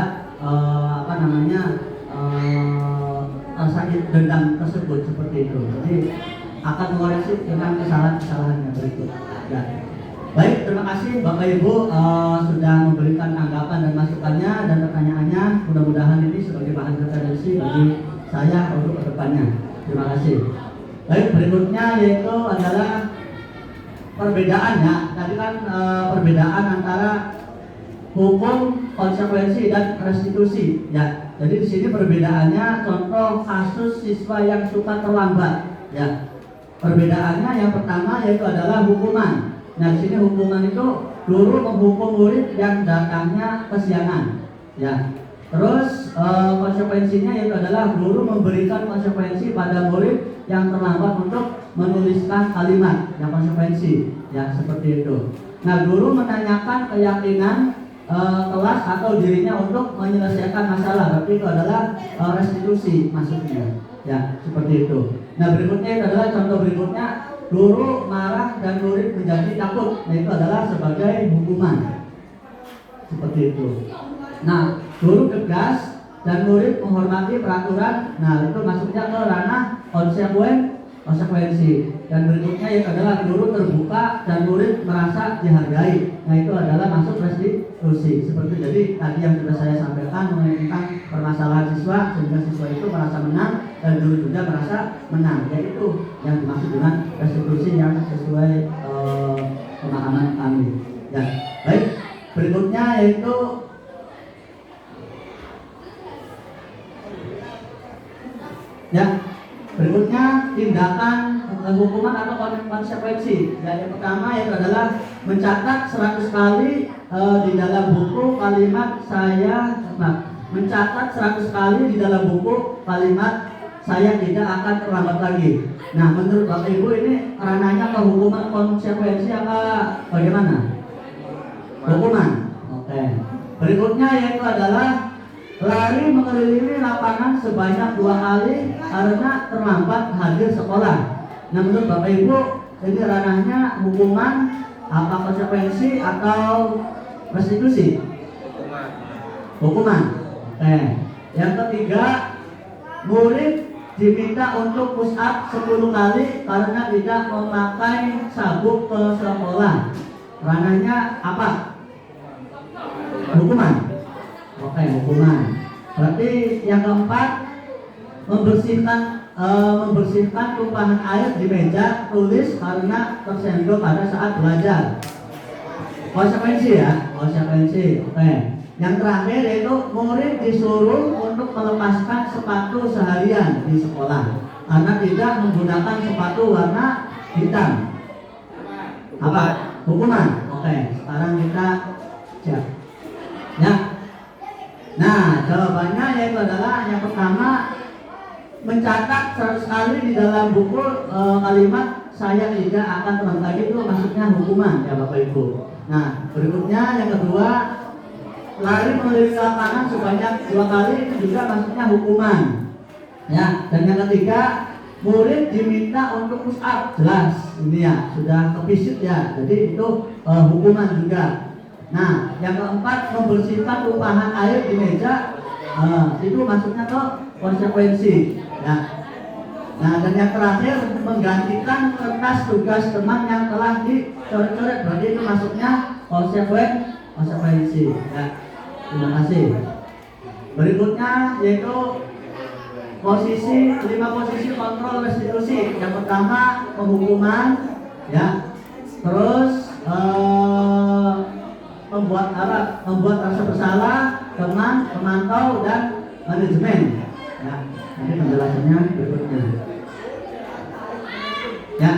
sakit dendam tersebut seperti itu. Jadi akan mengoreksi dengan kesalahan-kesalahan yang berikut. Ya. Baik, terima kasih Bapak Ibu sudah memberikan tanggapan dan masukannya dan pertanyaannya. Mudah-mudahan ini sebagai bahan referensi bagi saya untuk kedepannya. Terima kasih. Baik, berikutnya yaitu adalah perbedaannya. Tadi kan perbedaan antara hukum, konsekuensi dan restitusi. Ya. Jadi di sini perbedaannya, contoh kasus siswa yang suka terlambat. Ya. Perbedaannya yang pertama yaitu adalah hukuman. Nah, di sini hukuman itu guru menghukum murid yang datangnya kesiangan. Ya. Terus konsekuensinya itu adalah guru memberikan konsekuensi pada murid yang terlambat untuk menuliskan kalimat yang konsekuensi. Ya, seperti itu. Nah, guru menanyakan keyakinan kelas atau dirinya untuk menyelesaikan masalah. Tapi itu adalah restitusi maksudnya. Ya, seperti itu. Nah, berikutnya itu adalah contoh berikutnya, guru marah dan murid menjadi takut. Nah, itu adalah sebagai hukuman. Seperti itu. Nah, guru tegas dan murid menghormati peraturan. Nah, itu masuknya ke ranah konsekuensi. Dan berikutnya itu adalah guru terbuka dan murid merasa dihargai. Nah, itu adalah masuk restitusi. Seperti jadi tadi yang sudah saya sampaikan mengenai tentang permasalahan siswa, sehingga siswa itu merasa menang dan guru juga merasa menang. Yaitu yang dimaksud dengan restitusi yang sesuai pemahaman kami. Ya, baik. Berikutnya yaitu berikutnya tindakan hukuman atau konsekuensi. Yang pertama yaitu adalah mencatat 100 kali di dalam buku kalimat mencatat 100 kali di dalam buku kalimat saya tidak akan terlambat lagi. Nah, menurut Bapak Ibu ini ranahnya ke hukuman konsekuensi apa bagaimana? Hukuman. Oke. Berikutnya yaitu adalah lari mengelilingi lapangan sebanyak 2 kali karena terlambat hadir sekolah. Nah, menurut Bapak Ibu ini ranahnya hukuman apa konsekuensi atau restitusi? Hukuman. Oke. Yang ketiga, murid diminta untuk push up 10 kali karena tidak memakai sabuk ke sekolah. Ranahnya apa? Hukuman. Oke, hukuman. Berarti yang keempat, membersihkan tumpahan air di meja tulis karena tersenggol pada saat belajar. Konsekuensi ya, konsekuensi. Oke. Yang terakhir yaitu murid disuruh untuk melepaskan sepatu seharian di sekolah karena tidak menggunakan sepatu warna hitam. Apa? Hukuman. Oke, sekarang kita cek. Ya. Nah, jawabannya yaitu adalah yang pertama, mencatat 100 kali di dalam buku kalimat saya tidak akan terlambat lagi, itu maksudnya hukuman ya Bapak Ibu. Nah, berikutnya yang kedua, lari mengelilingi lapangan sebanyak 2 kali, itu juga maksudnya hukuman. Ya, dan yang ketiga, murid diminta untuk push up, jelas ini ya sudah kepisut ya, jadi itu hukuman juga. Nah, yang keempat, membersihkan tumpahan air di meja, itu maksudnya ke konsekuensi. Ya. Nah, dan yang terakhir, menggantikan kertas tugas teman yang telah dicoret-coret, berarti itu maksudnya konsekuensi. Ya. Terima kasih. Berikutnya yaitu 5 posisi kontrol restitusi. Yang pertama, penghukuman, ya. Terus membuat rasa bersalah, teman, pemantau, dan manajemen. Ya, nanti penjelasannya berikutnya. Ya,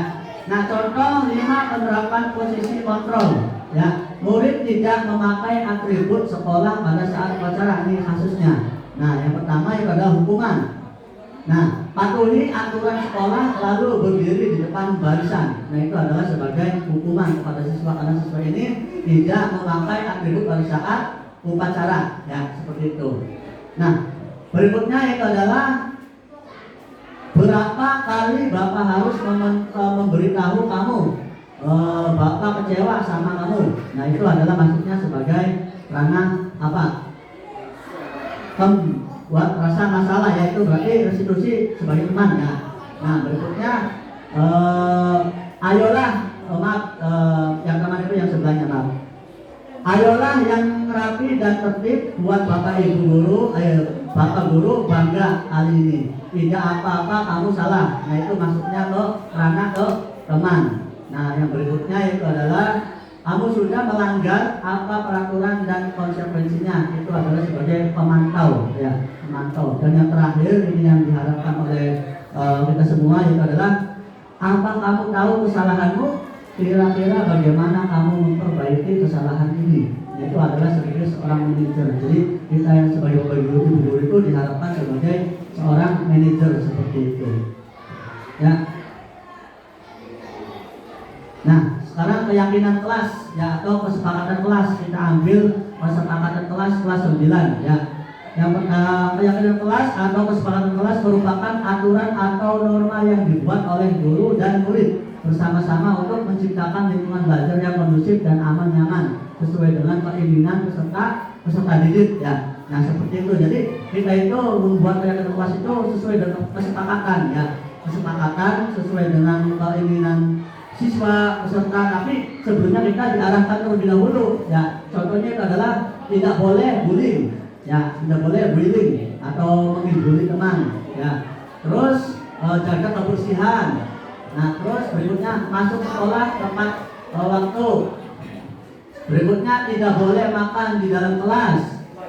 nah contoh 5 penerapan posisi kontrol. Ya, murid tidak memakai atribut sekolah pada saat upacara, ini kasusnya. Nah, yang pertama itu adalah hukuman. Nah, patuhi aturan sekolah lalu berdiri di depan barisan. Nah, itu adalah sebagai hukuman kepada siswa karena siswa ini tidak memakai atribut pada saat upacara. Ya, seperti itu. Nah, berikutnya itu adalah berapa kali Bapak harus memberitahu kamu Bapak kecewa sama kamu. Nah, itu adalah maksudnya sebagai ranah apa? Buat rasa masalah, yaitu berarti restitusi sebagai teman ya. Nah, berikutnya ayolah yang teman itu yang sebelahnya maaf. Ayolah yang rapi dan tertib buat Bapak Ibu guru, Bapak guru bangga kali ini. Tidak apa-apa kamu salah. Nah, itu maksudnya ke ranah ke teman. Nah, yang berikutnya itu adalah kamu sudah melanggar apa peraturan dan konsekuensinya, itu adalah sebagai pemantau ya, pemantau. Dan yang terakhir ini yang diharapkan oleh kita semua itu adalah apa kamu tahu kesalahanmu kira-kira bagaimana kamu memperbaiki kesalahan ini? Itu adalah sebagai seorang manajer. Jadi kita yang sebagai guru itu diharapkan sebagai seorang manajer seperti itu. Ya. Nah, sekarang keyakinan kelas ya atau kesepakatan kelas, kita ambil kesepakatan kelas 9 ya. Yang keyakinan kelas atau kesepakatan kelas merupakan aturan atau norma yang dibuat oleh guru dan murid bersama-sama untuk menciptakan lingkungan belajar yang kondusif dan aman nyaman sesuai dengan keinginan peserta didik ya. Nah seperti itu. Jadi kita itu membuat keyakinan kelas itu sesuai dengan kesepakatan ya. Kesepakatan sesuai dengan keinginan siswa peserta, tapi sebelumnya kita diarahkan terlebih dahulu ya. Contohnya itu adalah tidak boleh bullying ya, tidak boleh bullying atau membuli teman ya. Terus jaga kebersihan. Nah terus berikutnya masuk sekolah tepat waktu. Berikutnya tidak boleh makan di dalam kelas.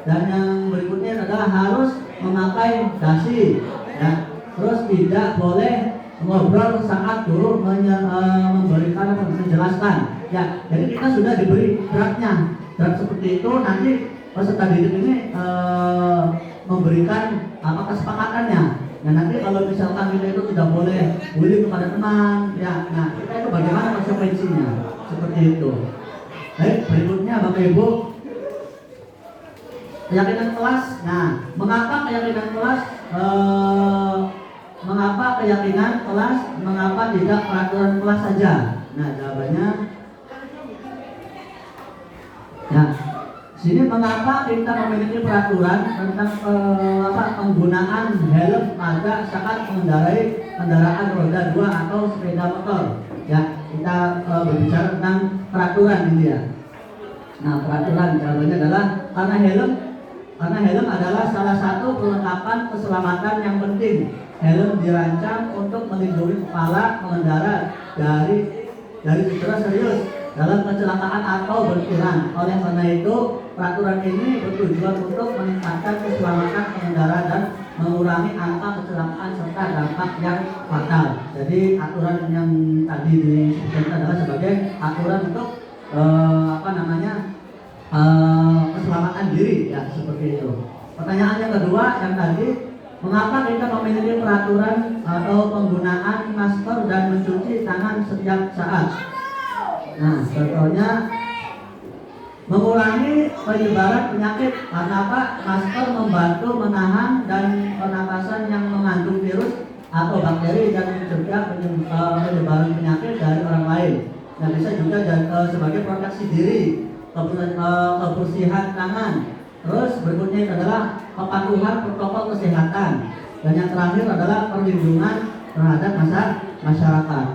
Dan yang berikutnya adalah harus memakai dasi ya. Terus tidak boleh ngobrol saat guru memberikan atau menjelaskan ya. Jadi kita sudah diberi draftnya. Draft seperti itu nanti peserta didik ini memberikan apa kesepakatannya. Nah nanti kalau misalkan kita itu tidak boleh bully kepada teman ya, nah kita itu bagaimana konsekuensinya seperti itu. Baik, berikutnya Bapak Ibu, keyakinan kelas. Nah mengapa keyakinan kelas mengapa tidak peraturan kelas saja? Nah jawabannya ya sini mengapa kita memiliki peraturan tentang penggunaan helm pada saat mengendarai kendaraan roda 2 atau sepeda motor ya. Kita berbicara tentang peraturan ini ya. Nah peraturan jawabannya adalah karena helm adalah salah satu perlengkapan keselamatan yang penting. Helm dirancang untuk melindungi kepala pengendara dari cedera serius dalam kecelakaan atau benturan. Oleh karena itu, peraturan ini bertujuan untuk meningkatkan keselamatan pengendara dan mengurangi angka kecelakaan serta dampak yang fatal. Jadi aturan yang tadi disebutkan adalah sebagai aturan untuk keselamatan diri ya, seperti itu. Pertanyaan yang kedua yang tadi, mengapa kita memiliki peraturan atau penggunaan masker dan mencuci tangan setiap saat? Nah, contohnya mengurangi penyebaran penyakit. Karena apa? Masker membantu menahan dan pernapasan yang mengandung virus atau bakteri dan mencegah penyebaran penyakit dari orang lain. Nah, bisa juga sebagai proteksi diri, kebersihan tangan. Terus berikutnya adalah kepatuhan protokol kesehatan. Dan yang terakhir adalah perlindungan terhadap masyarakat.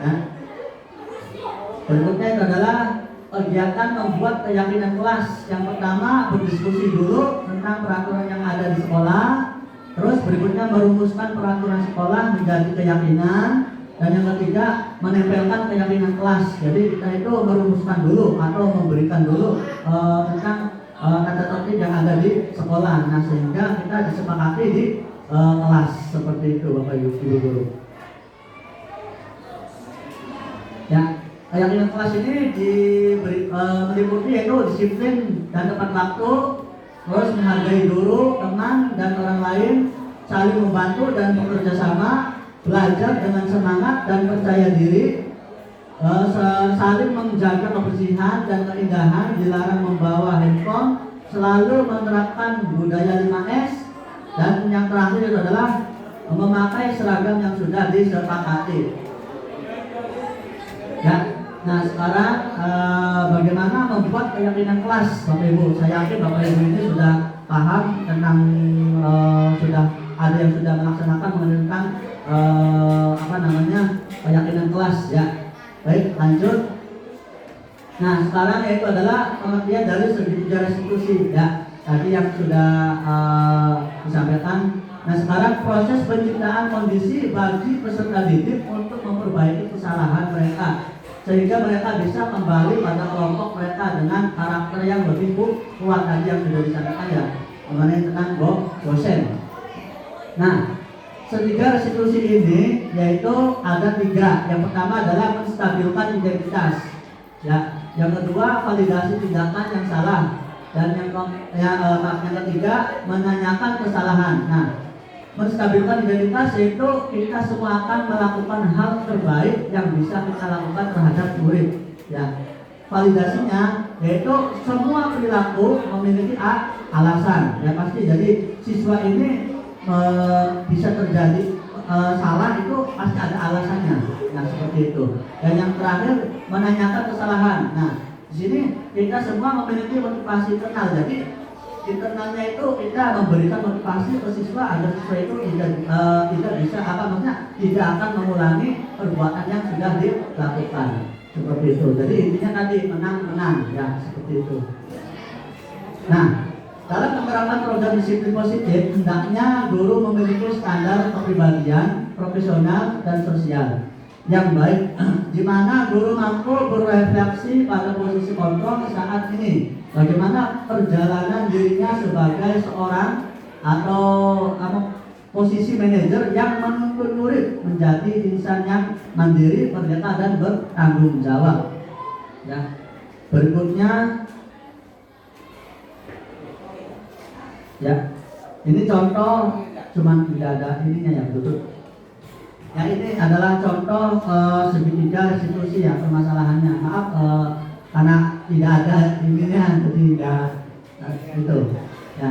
Ya. Berikutnya itu adalah kegiatan membuat keyakinan kelas. Yang pertama berdiskusi dulu tentang peraturan yang ada di sekolah. Terus berikutnya merumuskan peraturan sekolah menjadi keyakinan. Dan yang ketiga menempelkan keyakinan kelas. Jadi kita itu merumuskan dulu atau memberikan dulu tentang tata tertib yang ada di sekolah. Nah sehingga kita disepakati di kelas seperti itu Bapak Ibu guru. Ya. Keyakinan kelas ini meliputi yaitu disiplin dan tepat waktu, terus menghargai guru, teman dan orang lain, saling membantu dan bekerja sama, belajar dengan semangat dan percaya diri, saling menjaga kebersihan dan keindahan, dilarang membawa handphone, selalu menerapkan budaya 5S, dan yang terakhir itu adalah memakai seragam yang sudah disepakati. Ya. Nah sekarang bagaimana membuat keyakinan kelas Bapak Ibu? Saya yakin Bapak Ibu ini sudah paham tentang sudah ada yang sudah melaksanakan tentang keyakinan kelas ya. Baik lanjut. Nah sekarang yaitu adalah pengertian dari segitiga restitusi ya. Tadi yang sudah disampaikan. Nah sekarang proses penciptaan kondisi bagi peserta didik untuk memperbaiki kesalahan mereka, sehingga mereka bisa kembali pada kelompok mereka dengan karakter yang lebih kuat. Tadi yang sudah disampaikan ya mengenai tentang dosen. Nah Ketiga restitusi ini yaitu ada 3. Yang pertama adalah menstabilkan identitas. Ya, yang kedua validasi tindakan yang salah. Dan yang ketiga menanyakan kesalahan. Nah, menstabilkan identitas yaitu kita semua akan melakukan hal terbaik yang bisa kita lakukan terhadap murid. Ya, validasinya yaitu semua perilaku memiliki alasan. Ya pasti. Jadi siswa ini bisa terjadi salah itu pasti ada alasannya. Nah seperti itu. Dan yang terakhir menanyakan kesalahan. Nah di sini kita semua memiliki motivasi internal. Jadi internalnya itu kita memberikan motivasi ke siswa agar siswa itu tidak bisa tidak akan mengulangi perbuatan yang sudah dilakukan. Seperti itu. Jadi intinya tadi menang-menang ya seperti itu. Nah, dalam penerapan program disiplin positif, hendaknya guru memiliki standar kepribadian, profesional, dan sosial yang baik, di mana guru mampu berefleksi pada posisi kontrol saat ini. Bagaimana perjalanan dirinya sebagai seorang atau posisi manajer yang menuntun murid menjadi insan yang mandiri, merdeka, dan bertanggung jawab. Ya, berikutnya. Ya, ini contoh, cuman tidak ada ininya ya betul. Ya ini adalah contoh segitiga restitusi ya permasalahannya. Maaf karena tidak ada ininya, jadi tidak itu. Ya,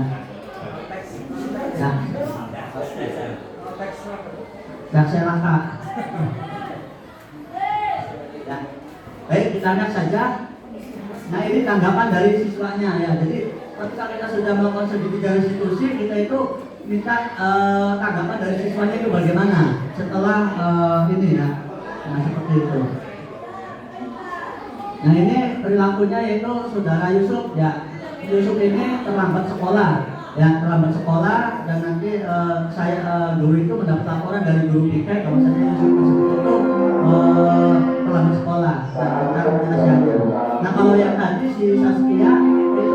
ya, ya saya langka. Ya, baik kita lihat saja. Nah ini tanggapan dari siswanya ya. Jadi ketika kita sudah melakukan segitiga restitusi, kita itu minta tanggapan dari siswanya itu bagaimana setelah ini ya. Nah seperti itu. Nah ini perilakunya yaitu saudara Yusuf ya. Yusuf ini terlambat sekolah ya, terlambat sekolah dan nanti guru itu mendapat laporan dari guru PK bahwasanya Yusuf tersebut itu terlambat sekolah. Nah kalau yang tadi si Saskia itu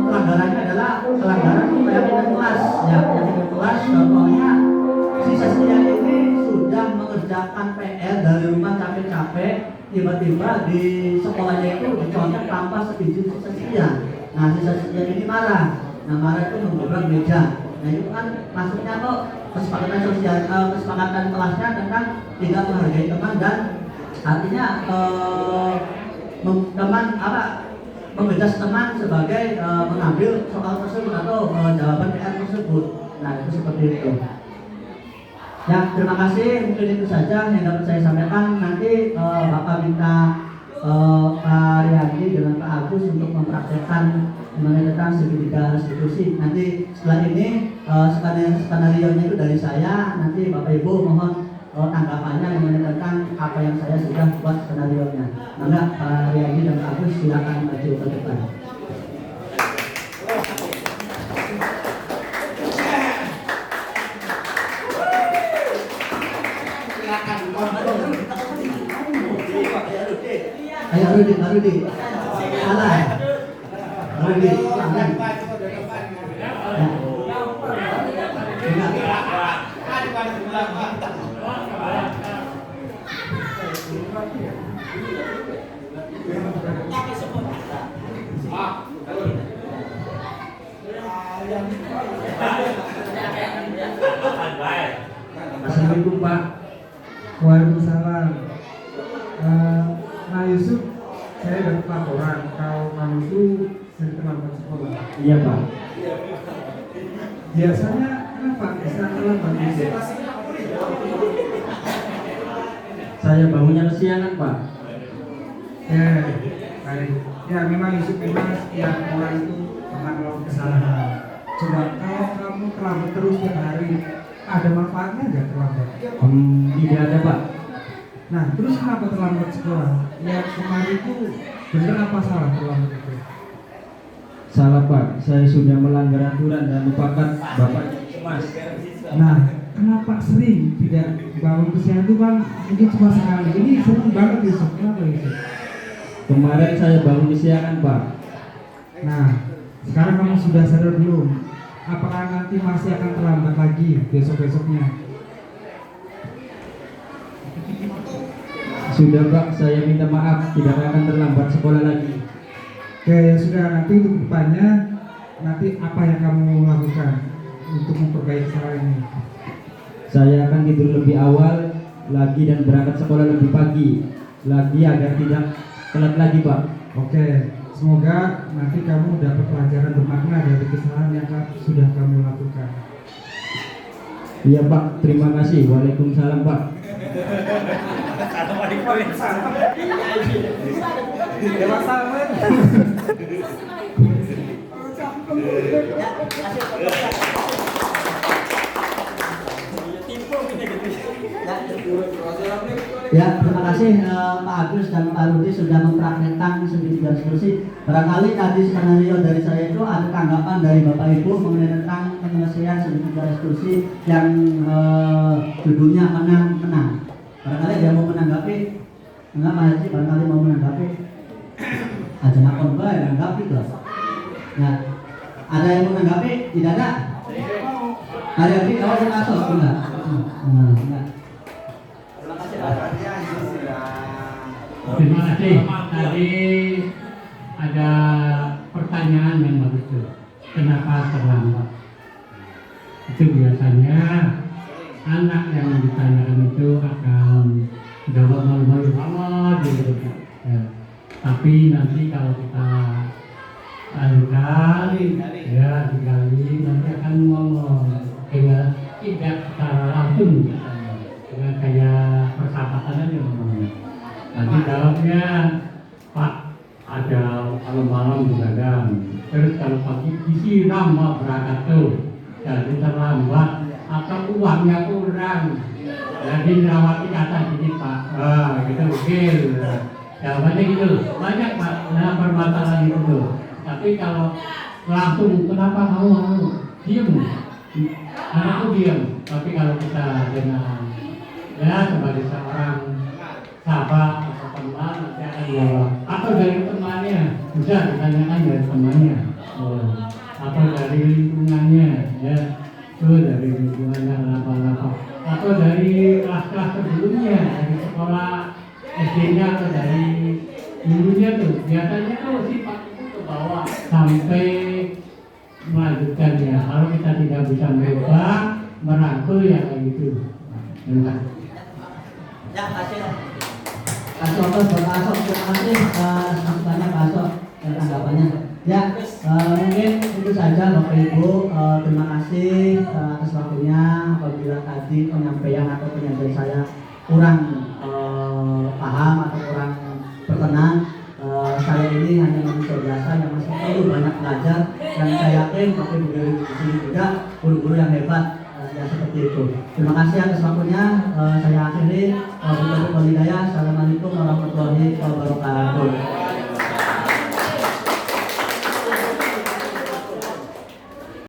pelanggarannya adalah pelanggaran keyakinan kelas ya, keyakinan kelas. Contohnya si Saskia ini sudah mengerjakan PR dari rumah capek-capek, tiba-tiba di sekolahnya itu dicontek tanpa seizin si Saskia. Nah si Saskia ini marah. Nah marah itu mengobrak meja. Nah itu kan maksudnya kok kesepakatan sosial, kesepakatan kelasnya tentang tidak menghargai teman dan artinya membedas teman sebagai mengambil soal tersebut atau jawaban PR tersebut. Nah itu seperti itu. Ya terima kasih, mungkin itu saja yang dapat saya sampaikan. Nanti Bapak minta Pak Riyadi dengan Pak Agus untuk mempraktekkan mengenai tentang segitiga restitusi. Nanti setelah ini skenario-nya itu dari saya. Nanti Bapak Ibu mohon tanggapannya mengenai tentang apa yang saya sudah buat skenario-nya. Maka Pak Riyadi dan Pak Agus silakan maju ke depan. Ayo Rudi, salah. Rudi, aman. Assalamualaikum Pak. Waalaikumsalam. Nah Yusuf, saya dapat laporan kalau kamu itu sering terlambat sekolah. Iya Pak. Biasanya kenapa bisa terlambat Yusuf? Saya bangunnya kesiangan Pak. Ya, baik. Ya memang Yusuf memang setiap orang itu pernah melakukan kesalahan. Coba kalau kamu terlambat terus tiap hari, ada manfaatnya nggak terlambat? Tidak ada Pak. Nah, terus kenapa terlambat sekolah? Ya kemarin itu bener apa salah terlambat itu? Salah Pak, saya sudah melanggar aturan dan lupakan Bapak Mas. Nah, kenapa sering tidak bangun kesiangan itu kan mungkin cuma sekali. Ini sering banget Yusuf, kenapa Yusuf? Kemarin saya bangun kesiangan Pak. Nah, sekarang kamu sudah sadar belum? apakah nanti masih akan terlambat lagi besok-besoknya? Sudah Pak, saya minta maaf, tidak akan terlambat sekolah lagi. Oke, sudah, nanti untuk depannya nanti apa yang kamu lakukan untuk memperbaiki kesalahan ini? Saya akan tidur lebih awal lagi dan berangkat sekolah lebih pagi lagi agar tidak telat lagi Pak. Oke, semoga nanti kamu dapat pelajaran bermakna dari kesalahan yang sudah kamu lakukan. Iya Pak, terima kasih. Waalaikumsalam Pak. Ya, terima kasih Pak Agus dan Pak Rudi sudah mempraktekkan studi diskusi. Barangkali tadi skenario dari saya itu ada tanggapan dari Bapak Ibu mengenai tentang penyelesaian studi diskusi yang judulnya menang-menang. Barangkali ada yang mau menanggapi? Enggak, Pak Haji, barangkali mau menanggapi? Aja nakon bae menanggapi tuh. Nah, ada yang mau menanggapi? Tidak ada? Ada yang kalau yang masuk enggak? Enggak. Terima kasih. Tadi ada pertanyaan yang bagus tuh. Kenapa terlambat? Itu biasanya anak yang ditanyakan itu akan jawab malu-malu banget gitu. Ya. Tapi nanti kalau kita kali ya digali nanti akan ngomong tidak secara langsung dengan kayak persahabatan aja ngomongnya. Nanti jawabnya Pak ada malam-malam begadang, terus kalau pagi disiram mau berangkat tuh jadi terlambat atau uangnya kurang jadi merawati kata gini Pak gitu mungkin jawabannya gitu banyak Pak permasalahan itu tuh. Tapi kalau langsung kenapa kamu diem anakku diem, tapi kalau kita dengan ya sebagai seorang sahabat atau teman nanti akan jawab atau dari temannya bisa ditanyakan dari temannya atau dari lingkungannya ya itu dari lingkungannya apa atau dari kelas-kelas sebelumnya dari sekolah SD-nya atau dari gurunya tuh biasanya tuh sifat itu ke bawah sampai melanjutkannya. Kalau kita tidak bisa merubah merangkul ya kayak gitu. Terima kasih. Ya, kasih. Kasih otot buat Pak Asok. Terima kasih banyak Pak Asok dan tanggapannya. Ya, mungkin itu saja Bapak Ibu. Terima kasih atas waktunya. Apabila tadi penyampaian atau penyampaian saya kurang paham atau kurang berkenan, saya ini hanya manusia biasa yang masih perlu banyak belajar dan saya yakin Bapak Ibu di sini juga guru-guru yang hebat. Ya seperti itu. Terima kasih atas waktunya. Saya akhiri. Assalamualaikum warahmatullahi wabarakatuh.